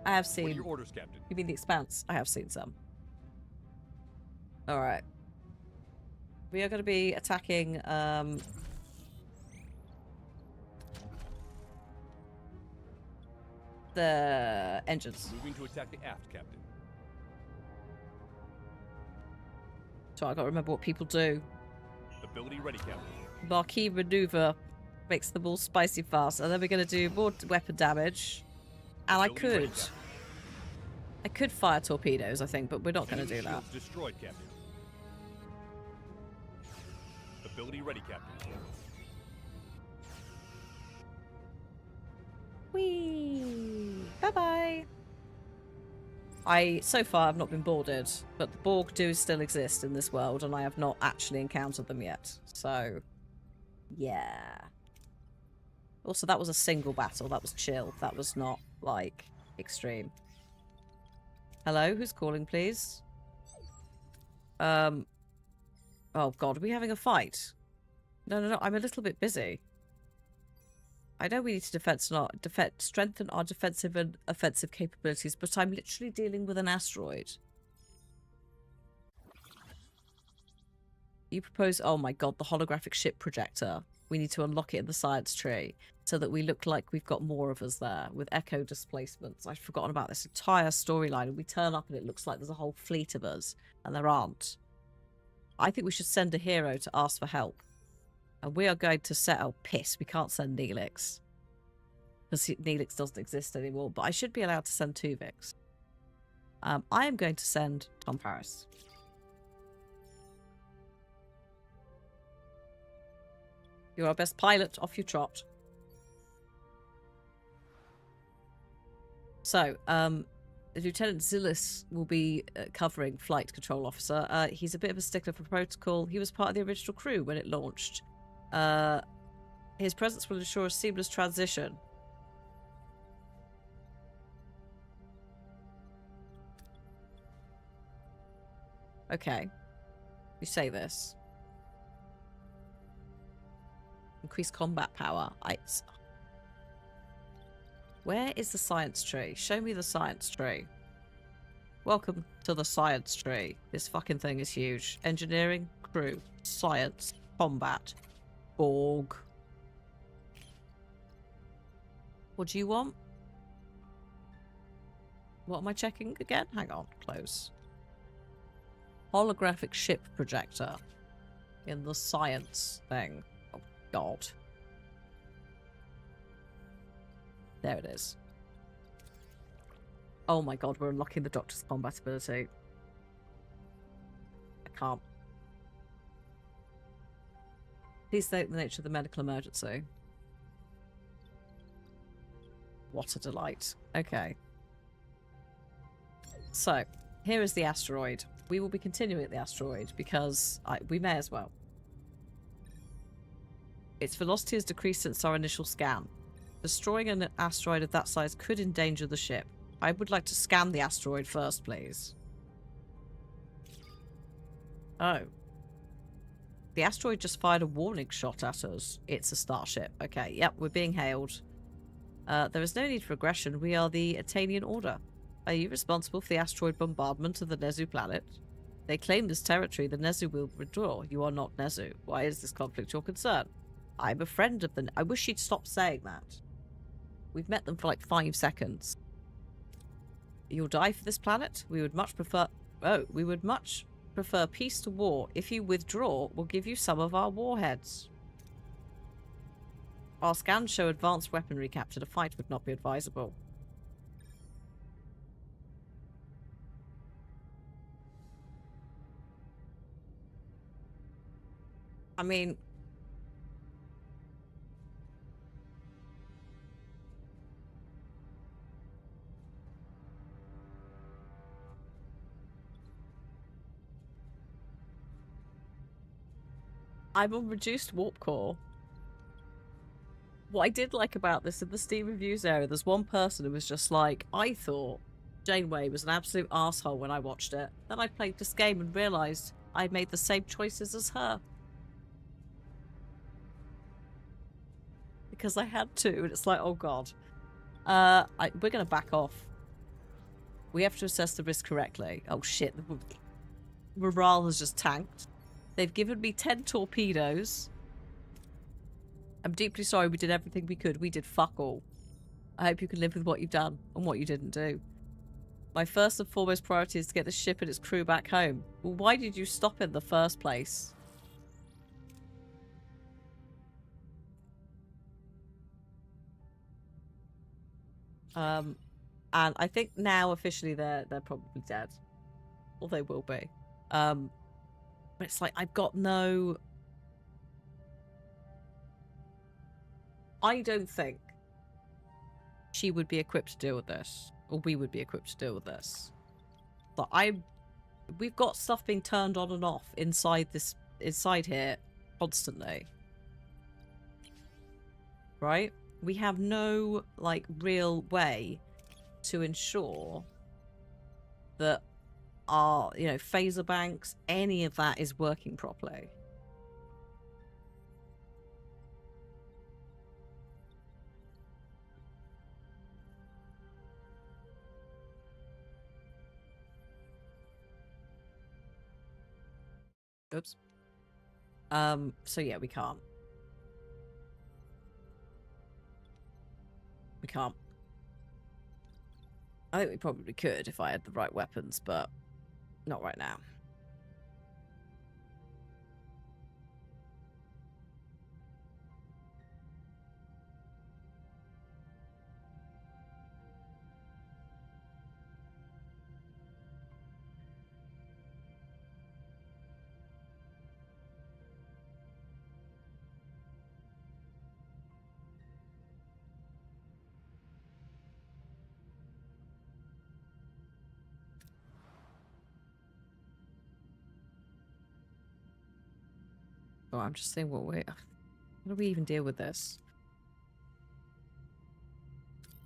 I have seen. What are your orders, Captain? You mean the Expanse? I have seen some. Alright. We are going to be attacking the engines. Moving to attack the aft, Captain. So I got to remember what people do. Ability ready, Captain. Marquee maneuver makes them all spicy fast. And then we're going to do more weapon damage. And Ability ready, Captain. I could fire torpedoes, I think, but we're not going to do that. Shields destroyed, Captain. Ability ready, Captain. Whee! Bye-bye! So far, I've not been boarded, but the Borg do still exist in this world, and I have not actually encountered them yet. So, yeah. Also, that was a single battle. That was chill. That was not, like, extreme. Hello? Who's calling, please? Oh, God. Are we having a fight? No. I'm a little bit busy. I know we need to strengthen our defensive and offensive capabilities, but I'm literally dealing with an asteroid. You propose... Oh, my God. The holographic ship projector. We need to unlock it in the science tree so that we look like we've got more of us there with echo displacements. I'd forgotten about this entire storyline, and we turn up and it looks like there's a whole fleet of us, and there aren't. I think we should send a hero to ask for help. And we are going to set... Oh, piss. We can't send Neelix. Because Neelix doesn't exist anymore, but I should be allowed to send Tuvix. I am going to send Tom Paris. You're our best pilot. Off you trot. So, Lieutenant Zillis will be covering Flight Control Officer. He's a bit of a stickler for protocol. He was part of the original crew when it launched. His presence will ensure a seamless transition. Okay. You say this. Increase combat power. Where is the science tree? Show me the science tree. Welcome to the science tree. This fucking thing is huge. Engineering, crew, science, combat, Borg. What do you want? What am I checking again? Hang on. Close. Holographic ship projector. In the science thing. Oh, God. There it is. Oh my god, we're unlocking the Doctor's combat ability. I can't. Please state the nature of the medical emergency. What a delight. Okay. So, here is the asteroid. We will be continuing at the asteroid because we may as well. Its velocity has decreased since our initial scan. Destroying an asteroid of that size could endanger the ship. I would like to scan the asteroid first, please. Oh. The asteroid just fired a warning shot at us. It's a starship. Okay, yep, we're being hailed. There is no need for aggression. We are the Atanian Order. Are you responsible for the asteroid bombardment of the Nezu planet? They claim this territory. The Nezu will withdraw. You are not Nezu. Why is this conflict your concern? I'm a friend of the... I wish she'd stop saying that. We've met them for like 5 seconds. You'll die for this planet? We would much prefer... Oh, we would much prefer peace to war. If you withdraw, we'll give you some of our warheads. Our scans show advanced weaponry, Captain. A fight would not be advisable. I mean... I'm on reduced warp core. What I did like about this in the Steam reviews area, there's one person who was just like, I thought Janeway was an absolute arsehole when I watched it. Then I played this game and realised I made the same choices as her. Because I had to, and it's like, oh god. We're going to back off. We have to assess the risk correctly. Oh shit, the morale has just tanked. They've given me 10 torpedoes. I'm deeply sorry we did everything we could. We did fuck all. I hope you can live with what you've done and what you didn't do. My first and foremost priority is to get the ship and its crew back home. Well, why did you stop in the first place? And I think now officially they're probably dead. Or they will be. But it's like, I've got no... I don't think she would be equipped to deal with this. Or we would be equipped to deal with this. But we've got stuff being turned on and off inside here constantly. Right? We have no, like, real way to ensure that our, you know, phaser banks, any of that is working properly. Oops. So yeah, we can't. We can't. I think we probably could if I had the right weapons, but not right now. Oh, I'm just saying, how do we even deal with this?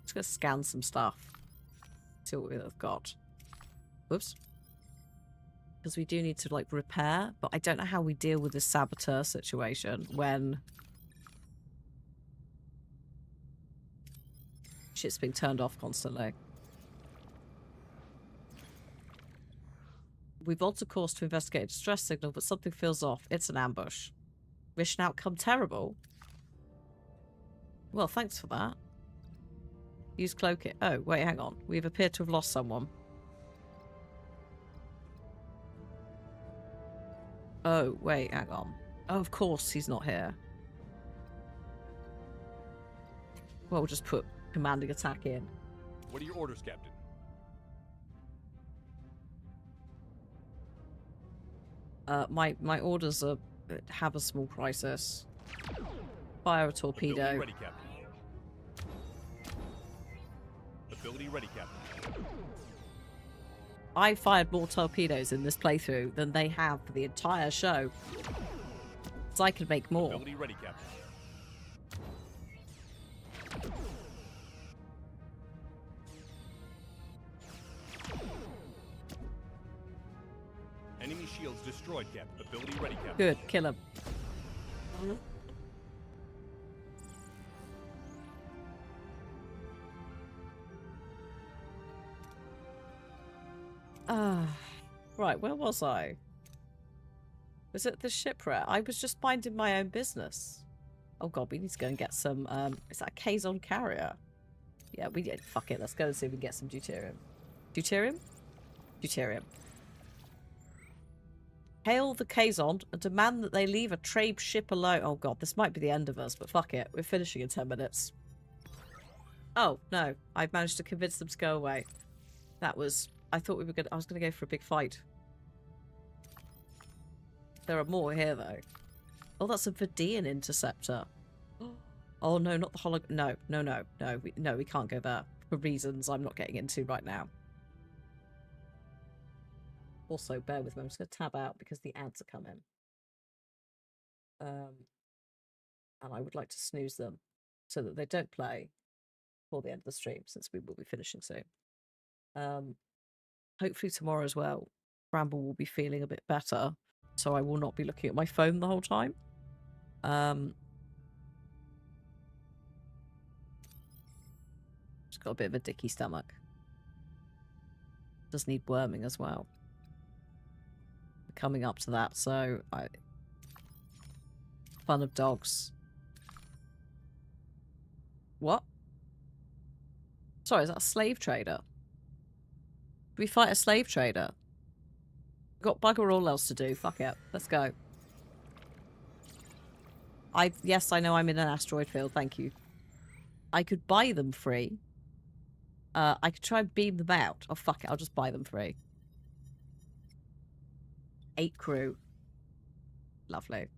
Just gonna scan some stuff. See what we've got. Whoops. Because we do need to, like, repair, but I don't know how we deal with this saboteur situation when shit's being turned off constantly. We've altered course to investigate a distress signal, but something feels off. It's an ambush. Mission outcome terrible. Well, thanks for that. Use cloak it. Oh, wait, hang on. We've appeared to have lost someone. Oh, wait, hang on. Oh, of course he's not here. Well, we'll just put commanding attack in. What are your orders, Captain? My orders are have a small crisis. Fire a Ability torpedo. ready, Captain. Ability ready, Captain. I fired more torpedoes in this playthrough than they have for the entire show. So I can make more. Ability ready, Captain. Enemy shields destroyed, Captain. Ability ready, Captain. Good, kill him. Right, where was I? Was it the shipwreck? I was just minding my own business. Oh god, we need to go and get some, is that a Kazon carrier? Yeah, we did. Fuck it, let's go and see if we can get some deuterium. Deuterium? Deuterium. Hail the Kazon and demand that they leave a trade ship alone. Oh god, this might be the end of us, but fuck it. We're finishing in 10 minutes. Oh, no. I've managed to convince them to go away. That was... I thought we were gonna... I was gonna go for a big fight. There are more here, though. Oh, that's a Vidian interceptor. Oh, no, not the holo... No. We can't go there. For reasons I'm not getting into right now. Also, bear with me. I'm just going to tab out because the ads are coming. And I would like to snooze them so that they don't play before the end of the stream, since we will be finishing soon. Hopefully tomorrow as well, Bramble will be feeling a bit better, so I will not be looking at my phone the whole time. Just got a bit of a dicky stomach. Does need worming as well. Coming up to that, so fun of dogs. What? Sorry, is that a slave trader? Do we fight a slave trader? We've got bugger all else to do. Fuck it. Let's go. Yes, I know I'm in an asteroid field. Thank you. I could buy them free. I could try and beam them out. Oh, fuck it. I'll just buy them free. 8 crew. Lovely.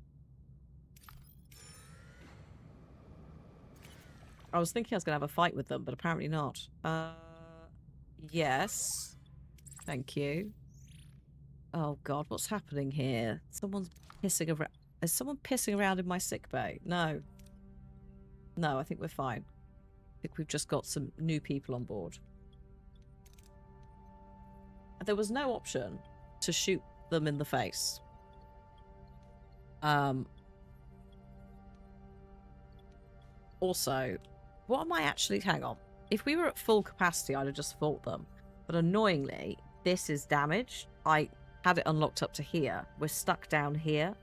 I was thinking I was going to have a fight with them, but apparently not. Yes. Thank you. Oh god, what's happening here? Someone's pissing around. Is someone pissing around in my sickbay? No. No, I think we're fine. I think we've just got some new people on board. There was no option to shoot them in the face. Also, what am I actually... Hang on. If we were at full capacity, I'd have just fought them. But annoyingly, this is damaged. I had it unlocked up to here. We're stuck down here.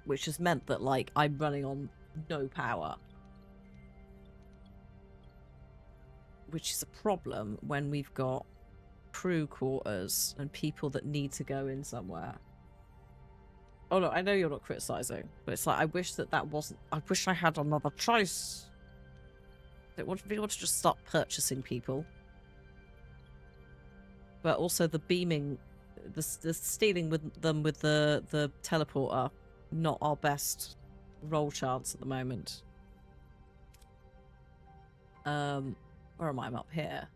Which has meant that, like, I'm running on no power. Which is a problem when we've got crew quarters and people that need to go in somewhere. Oh no, I know you're not criticising, but it's like, I wish that wasn't... I wish I had another choice. I don't want to be able to just start purchasing people. But also the beaming, the stealing with them with the teleporter, not our best roll chance at the moment. Where am I? I'm up here.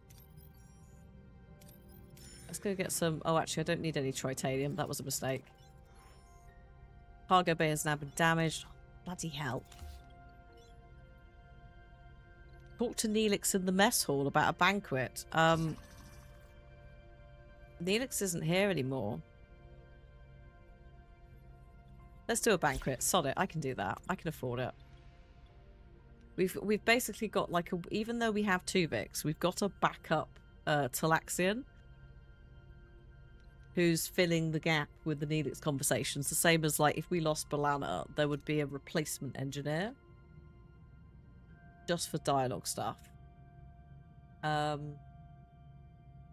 Let's go get some... Oh, actually, I don't need any tritanium. That was a mistake. Cargo bay has now been damaged. Oh, bloody hell. Talk to Neelix in the mess hall about a banquet. Neelix isn't here anymore. Let's do a banquet. Sod it. I can do that. I can afford it. We've basically got like a... Even though we have Tuvix, we've got a backup Talaxian who's filling the gap with the Neelix conversations. The same as, like, if we lost Balana, there would be a replacement engineer. Just for dialogue stuff.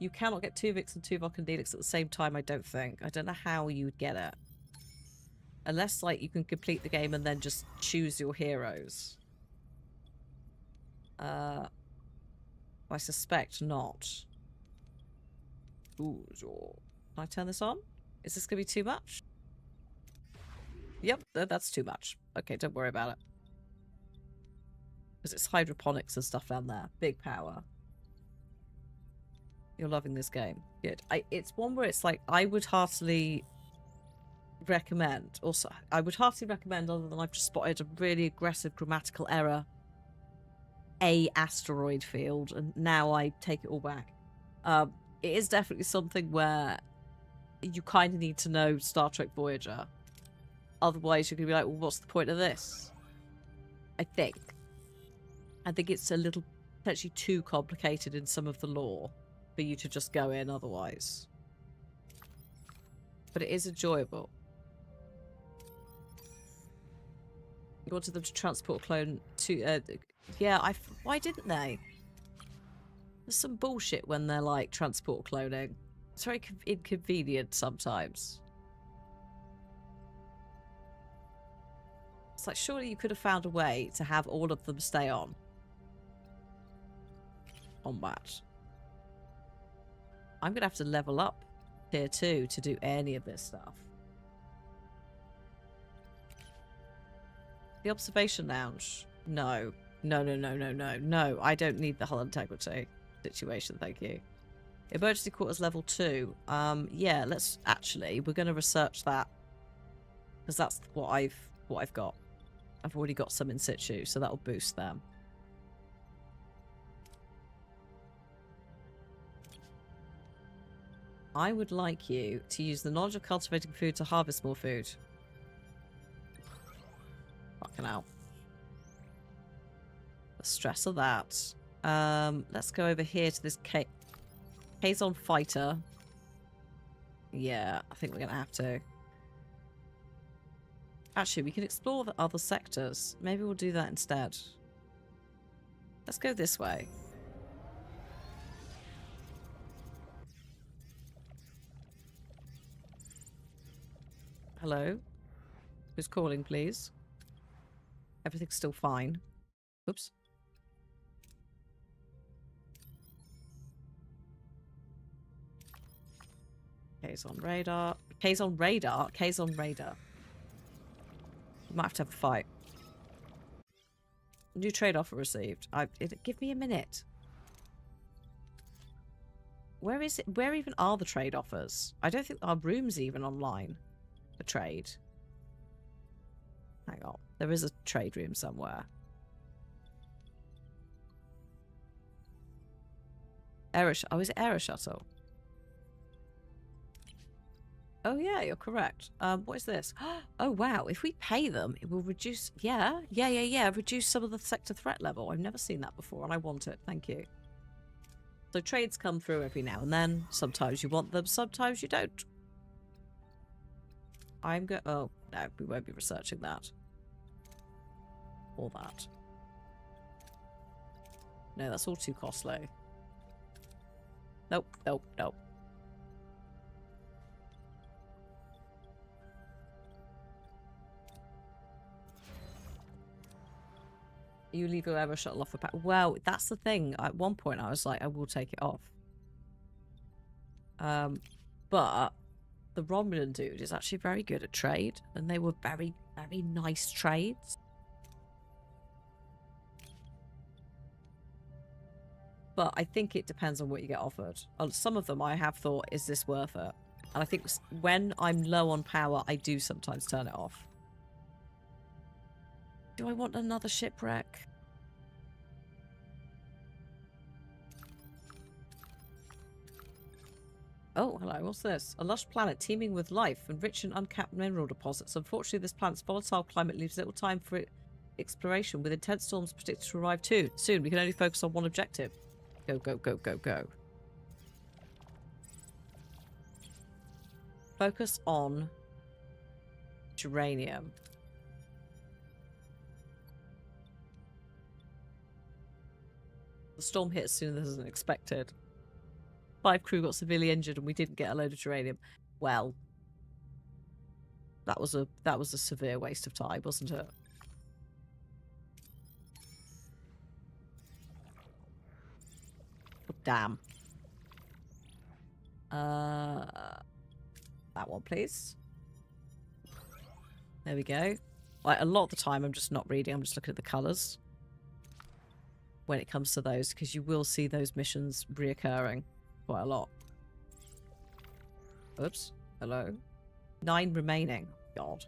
You cannot get Tuvix and Tuvok and Neelix at the same time, I don't think. I don't know how you would get it. Unless, like, you can complete the game and then just choose your heroes. I suspect not. Ooh, can I turn this on? Is this going to be too much? Yep, that's too much. Okay, don't worry about it. Because it's hydroponics and stuff down there. Big power. You're loving this game. Good. It's one where it's like, I would heartily recommend. Also, I would heartily recommend, other than I've just spotted a really aggressive grammatical error. A asteroid field, and now I take it all back. It is definitely something where you kind of need to know Star Trek Voyager. Otherwise, you're going to be like, well, what's the point of this? I think it's a little, potentially too complicated in some of the lore for you to just go in otherwise. But it is enjoyable. You wanted them to transport a clone to... yeah, why didn't they? There's some bullshit when they're like transport cloning. It's very inconvenient sometimes. It's like, surely you could have found a way to have all of them stay on that. I'm going to have to level up tier 2 to do any of this stuff. The observation lounge. No. No. I don't need the hull integrity situation, thank you. Emergency quarters level 2. Yeah, let's actually, we're going to research that. Because that's what I've got. I've already got some in situ, so that'll boost them. I would like you to use the knowledge of cultivating food to harvest more food. Fucking hell. The stress of that. Let's go over here to this Kazon fighter. Yeah, I think we're going to have to. Actually, we can explore the other sectors. Maybe we'll do that instead. Let's go this way. Hello? Who's calling, please? Everything's still fine. Oops. Kazon radar. Kazon radar? Kazon radar. We might have to have a fight. New trade offer received. Give me a minute. Where is it? Where even are the trade offers? I don't think our room's even online. A trade. Hang on. There is a trade room somewhere. Oh, is it Aero Shuttle? Oh, yeah, you're correct. What is this? Oh, wow. If we pay them, it will reduce... Yeah. Reduce some of the sector threat level. I've never seen that before, and I want it. Thank you. So trades come through every now and then. Sometimes you want them, sometimes you don't. Oh, no, we won't be researching that. Or that. No, that's all too costly. Nope. You leave your Aero Shuttle off a pack. Well, that's the thing. At one point, I was like, I will take it off. But the Romulan dude is actually very good at trade, and they were very, very nice trades. But I think it depends on what you get offered. Some of them I have thought, is this worth it? And I think when I'm low on power, I do sometimes turn it off. Do I want another shipwreck? Oh, hello, what's this? A lush planet teeming with life and rich and uncapped mineral deposits. Unfortunately, this planet's volatile climate leaves little time for exploration, with intense storms predicted to arrive too soon. We can only focus on one objective. Go. Focus on geranium. The storm hit sooner than expected. 5 crew got severely injured and we didn't get a load of geranium. Well, That was a severe waste of time, wasn't it? Oh, damn. That one, please. There we go. Like, a lot of the time I'm just not reading, I'm just looking at the colours when it comes to those, because you will see those missions reoccurring quite a lot. Oops. Hello. 9 remaining. God.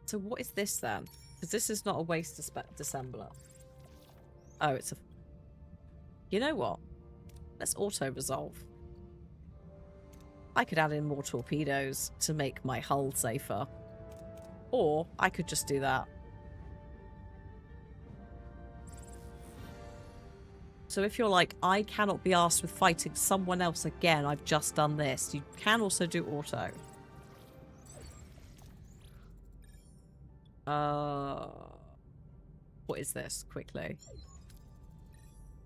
So what is this then? Because this is not a waste dissembler. Oh, it's a... You know what? Let's auto-resolve. I could add in more torpedoes to make my hull safer. Or I could just do that. So if you're like, I cannot be asked with fighting someone else again, I've just done this, you can also do auto. What is this? Quickly.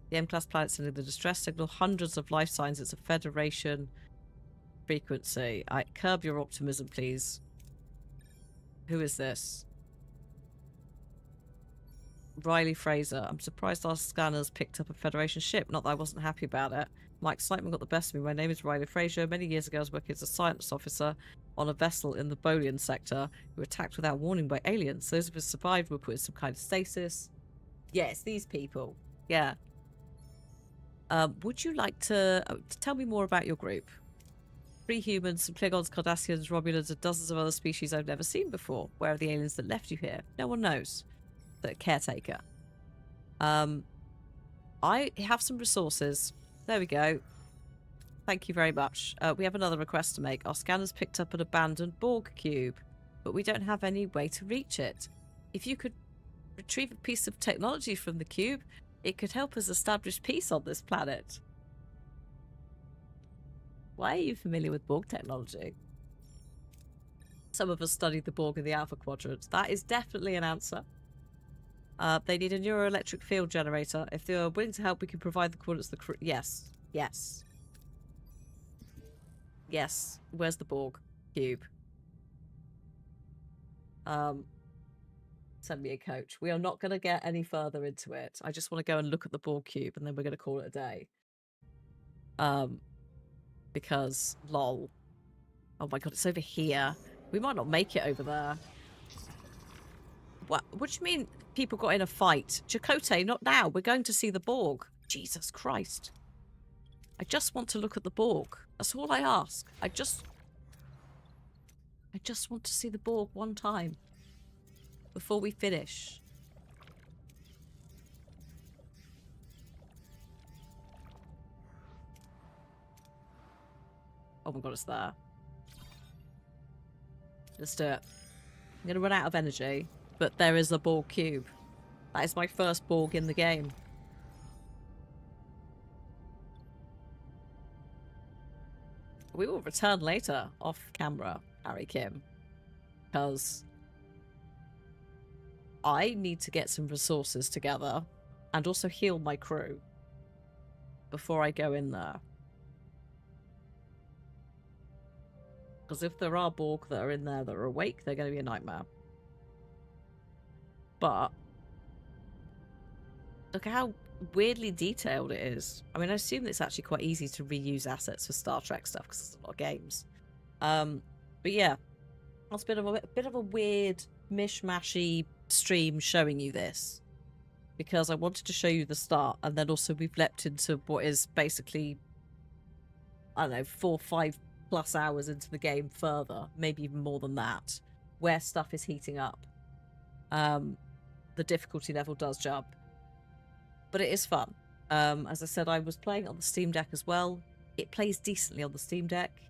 The M-class planet sending the distress signal. Hundreds of life signs. It's a Federation frequency. Curb your optimism, please. Who is this? Riley Fraser. I'm surprised our scanners picked up a Federation ship. Not that I wasn't happy about it. My excitement got the best of me. My name is Riley Fraser. Many years ago, I was working as a science officer on a vessel in the Bolian sector. We were attacked without warning by aliens. Those of us survived were put in some kind of stasis. Yes, these people. Yeah. Would you like to tell me more about your group? 3 humans, some Klingons, Cardassians, Romulans, and dozens of other species I've never seen before. Where are the aliens that left you here? No one knows. The caretaker. I have some resources. There we go. Thank you very much. We have another request to make. Our scanners picked up an abandoned Borg cube, but we don't have any way to reach it. If you could retrieve a piece of technology from the cube, it could help us establish peace on this planet. Why are you familiar with Borg technology? Some of us studied the Borg in the Alpha Quadrant. That is definitely an answer. They need a neuroelectric field generator. If they are willing to help, we can provide the coordinates to the crew. Yes. Yes. Yes. Where's the Borg cube? Send me a coach. We are not going to get any further into it. I just want to go and look at the Borg cube, and then we're going to call it a day. Because, lol. Oh my god, it's over here. We might not make it over there. What do you mean people got in a fight? Chakotay, not now. We're going to see the Borg. Jesus Christ. I just want to look at the Borg. That's all I ask. I just want to see the Borg one time. Before we finish. Oh my god, it's there. Let's do it. I'm going to run out of energy, but there is a Borg cube. That is my first Borg in the game. We will return later off camera, Harry Kim, because I need to get some resources together and also heal my crew before I go in there. Because if there are Borg that are in there that are awake, they're going to be a nightmare. But look at how weirdly detailed it is. I mean, I assume it's actually quite easy to reuse assets for Star Trek stuff because there's a lot of games. But yeah, that's a bit of a weird mishmashy stream showing you this because I wanted to show you the start, and then also we've leapt into what is basically, I don't know, 4 or 5 plus hours into the game further, maybe even more than that, where stuff is heating up. The difficulty level does jump, but it is fun. As I said, I was playing on the Steam Deck as well. It plays decently on the Steam Deck,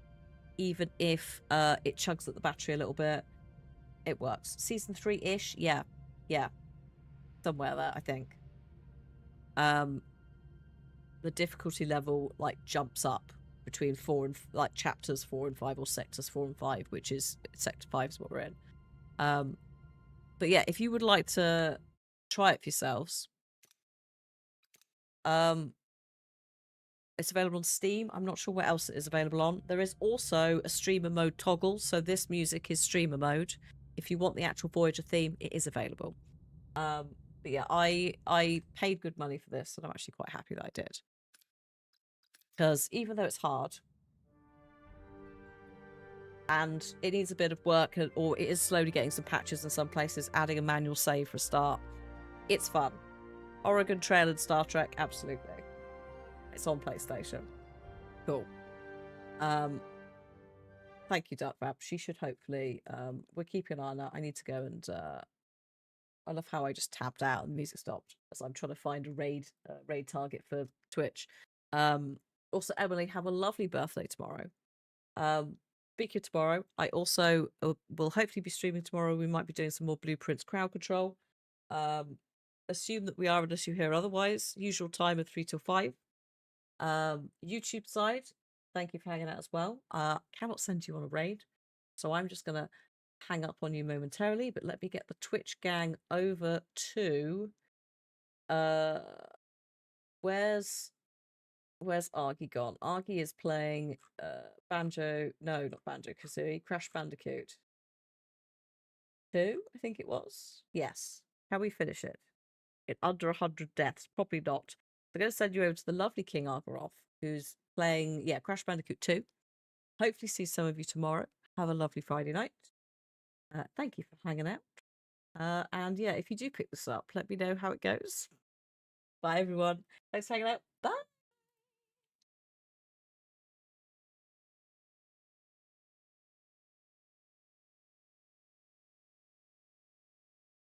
even if it chugs at the battery a little bit. It works. Season 3-ish, yeah, somewhere there, I think. The difficulty level like jumps up between 4 and like chapters 4 and 5, or sectors 4 and 5, which is sector 5 is what we're in. But yeah, if you would like to try it for yourselves, It's available on Steam. I'm not sure what else it is available on. There is also a streamer mode toggle, so this music is streamer mode. If you want the actual Voyager theme, it is available. But yeah, I paid good money for this, and I'm actually quite happy that I did. Because even though it's hard, and it needs a bit of work, or it is slowly getting some patches in some places, adding a manual save for a start, it's fun. Oregon Trail and Star Trek, absolutely. It's on PlayStation. Cool. Thank you, Darkfab. She should hopefully... we're keeping an eye on that. I need to go and... I love how I just tapped out and the music stopped as I'm trying to find a raid target for Twitch. Also, Emily, have a lovely birthday tomorrow. Speaking of tomorrow, I also will hopefully be streaming tomorrow. We might be doing some more Blueprints crowd control. Assume that we are, unless you hear otherwise. Usual time of 3 till 5. YouTube side, thank you for hanging out as well. Cannot send you on a raid, so I'm just gonna hang up on you momentarily, but let me get the Twitch gang over to where's Argy gone? Argy is playing Banjo, no, not Banjo Kazooie, Crash Bandicoot 2, I think it was. Yes. Can we finish it in under 100 deaths? Probably not. I'm going to send you over to the lovely King Argaroth, who's playing, Crash Bandicoot 2. Hopefully see some of you tomorrow. Have a lovely Friday night. Thank you for hanging out. And yeah, if you do pick this up, let me know how it goes. Bye, everyone. Thanks for hanging out. Bye.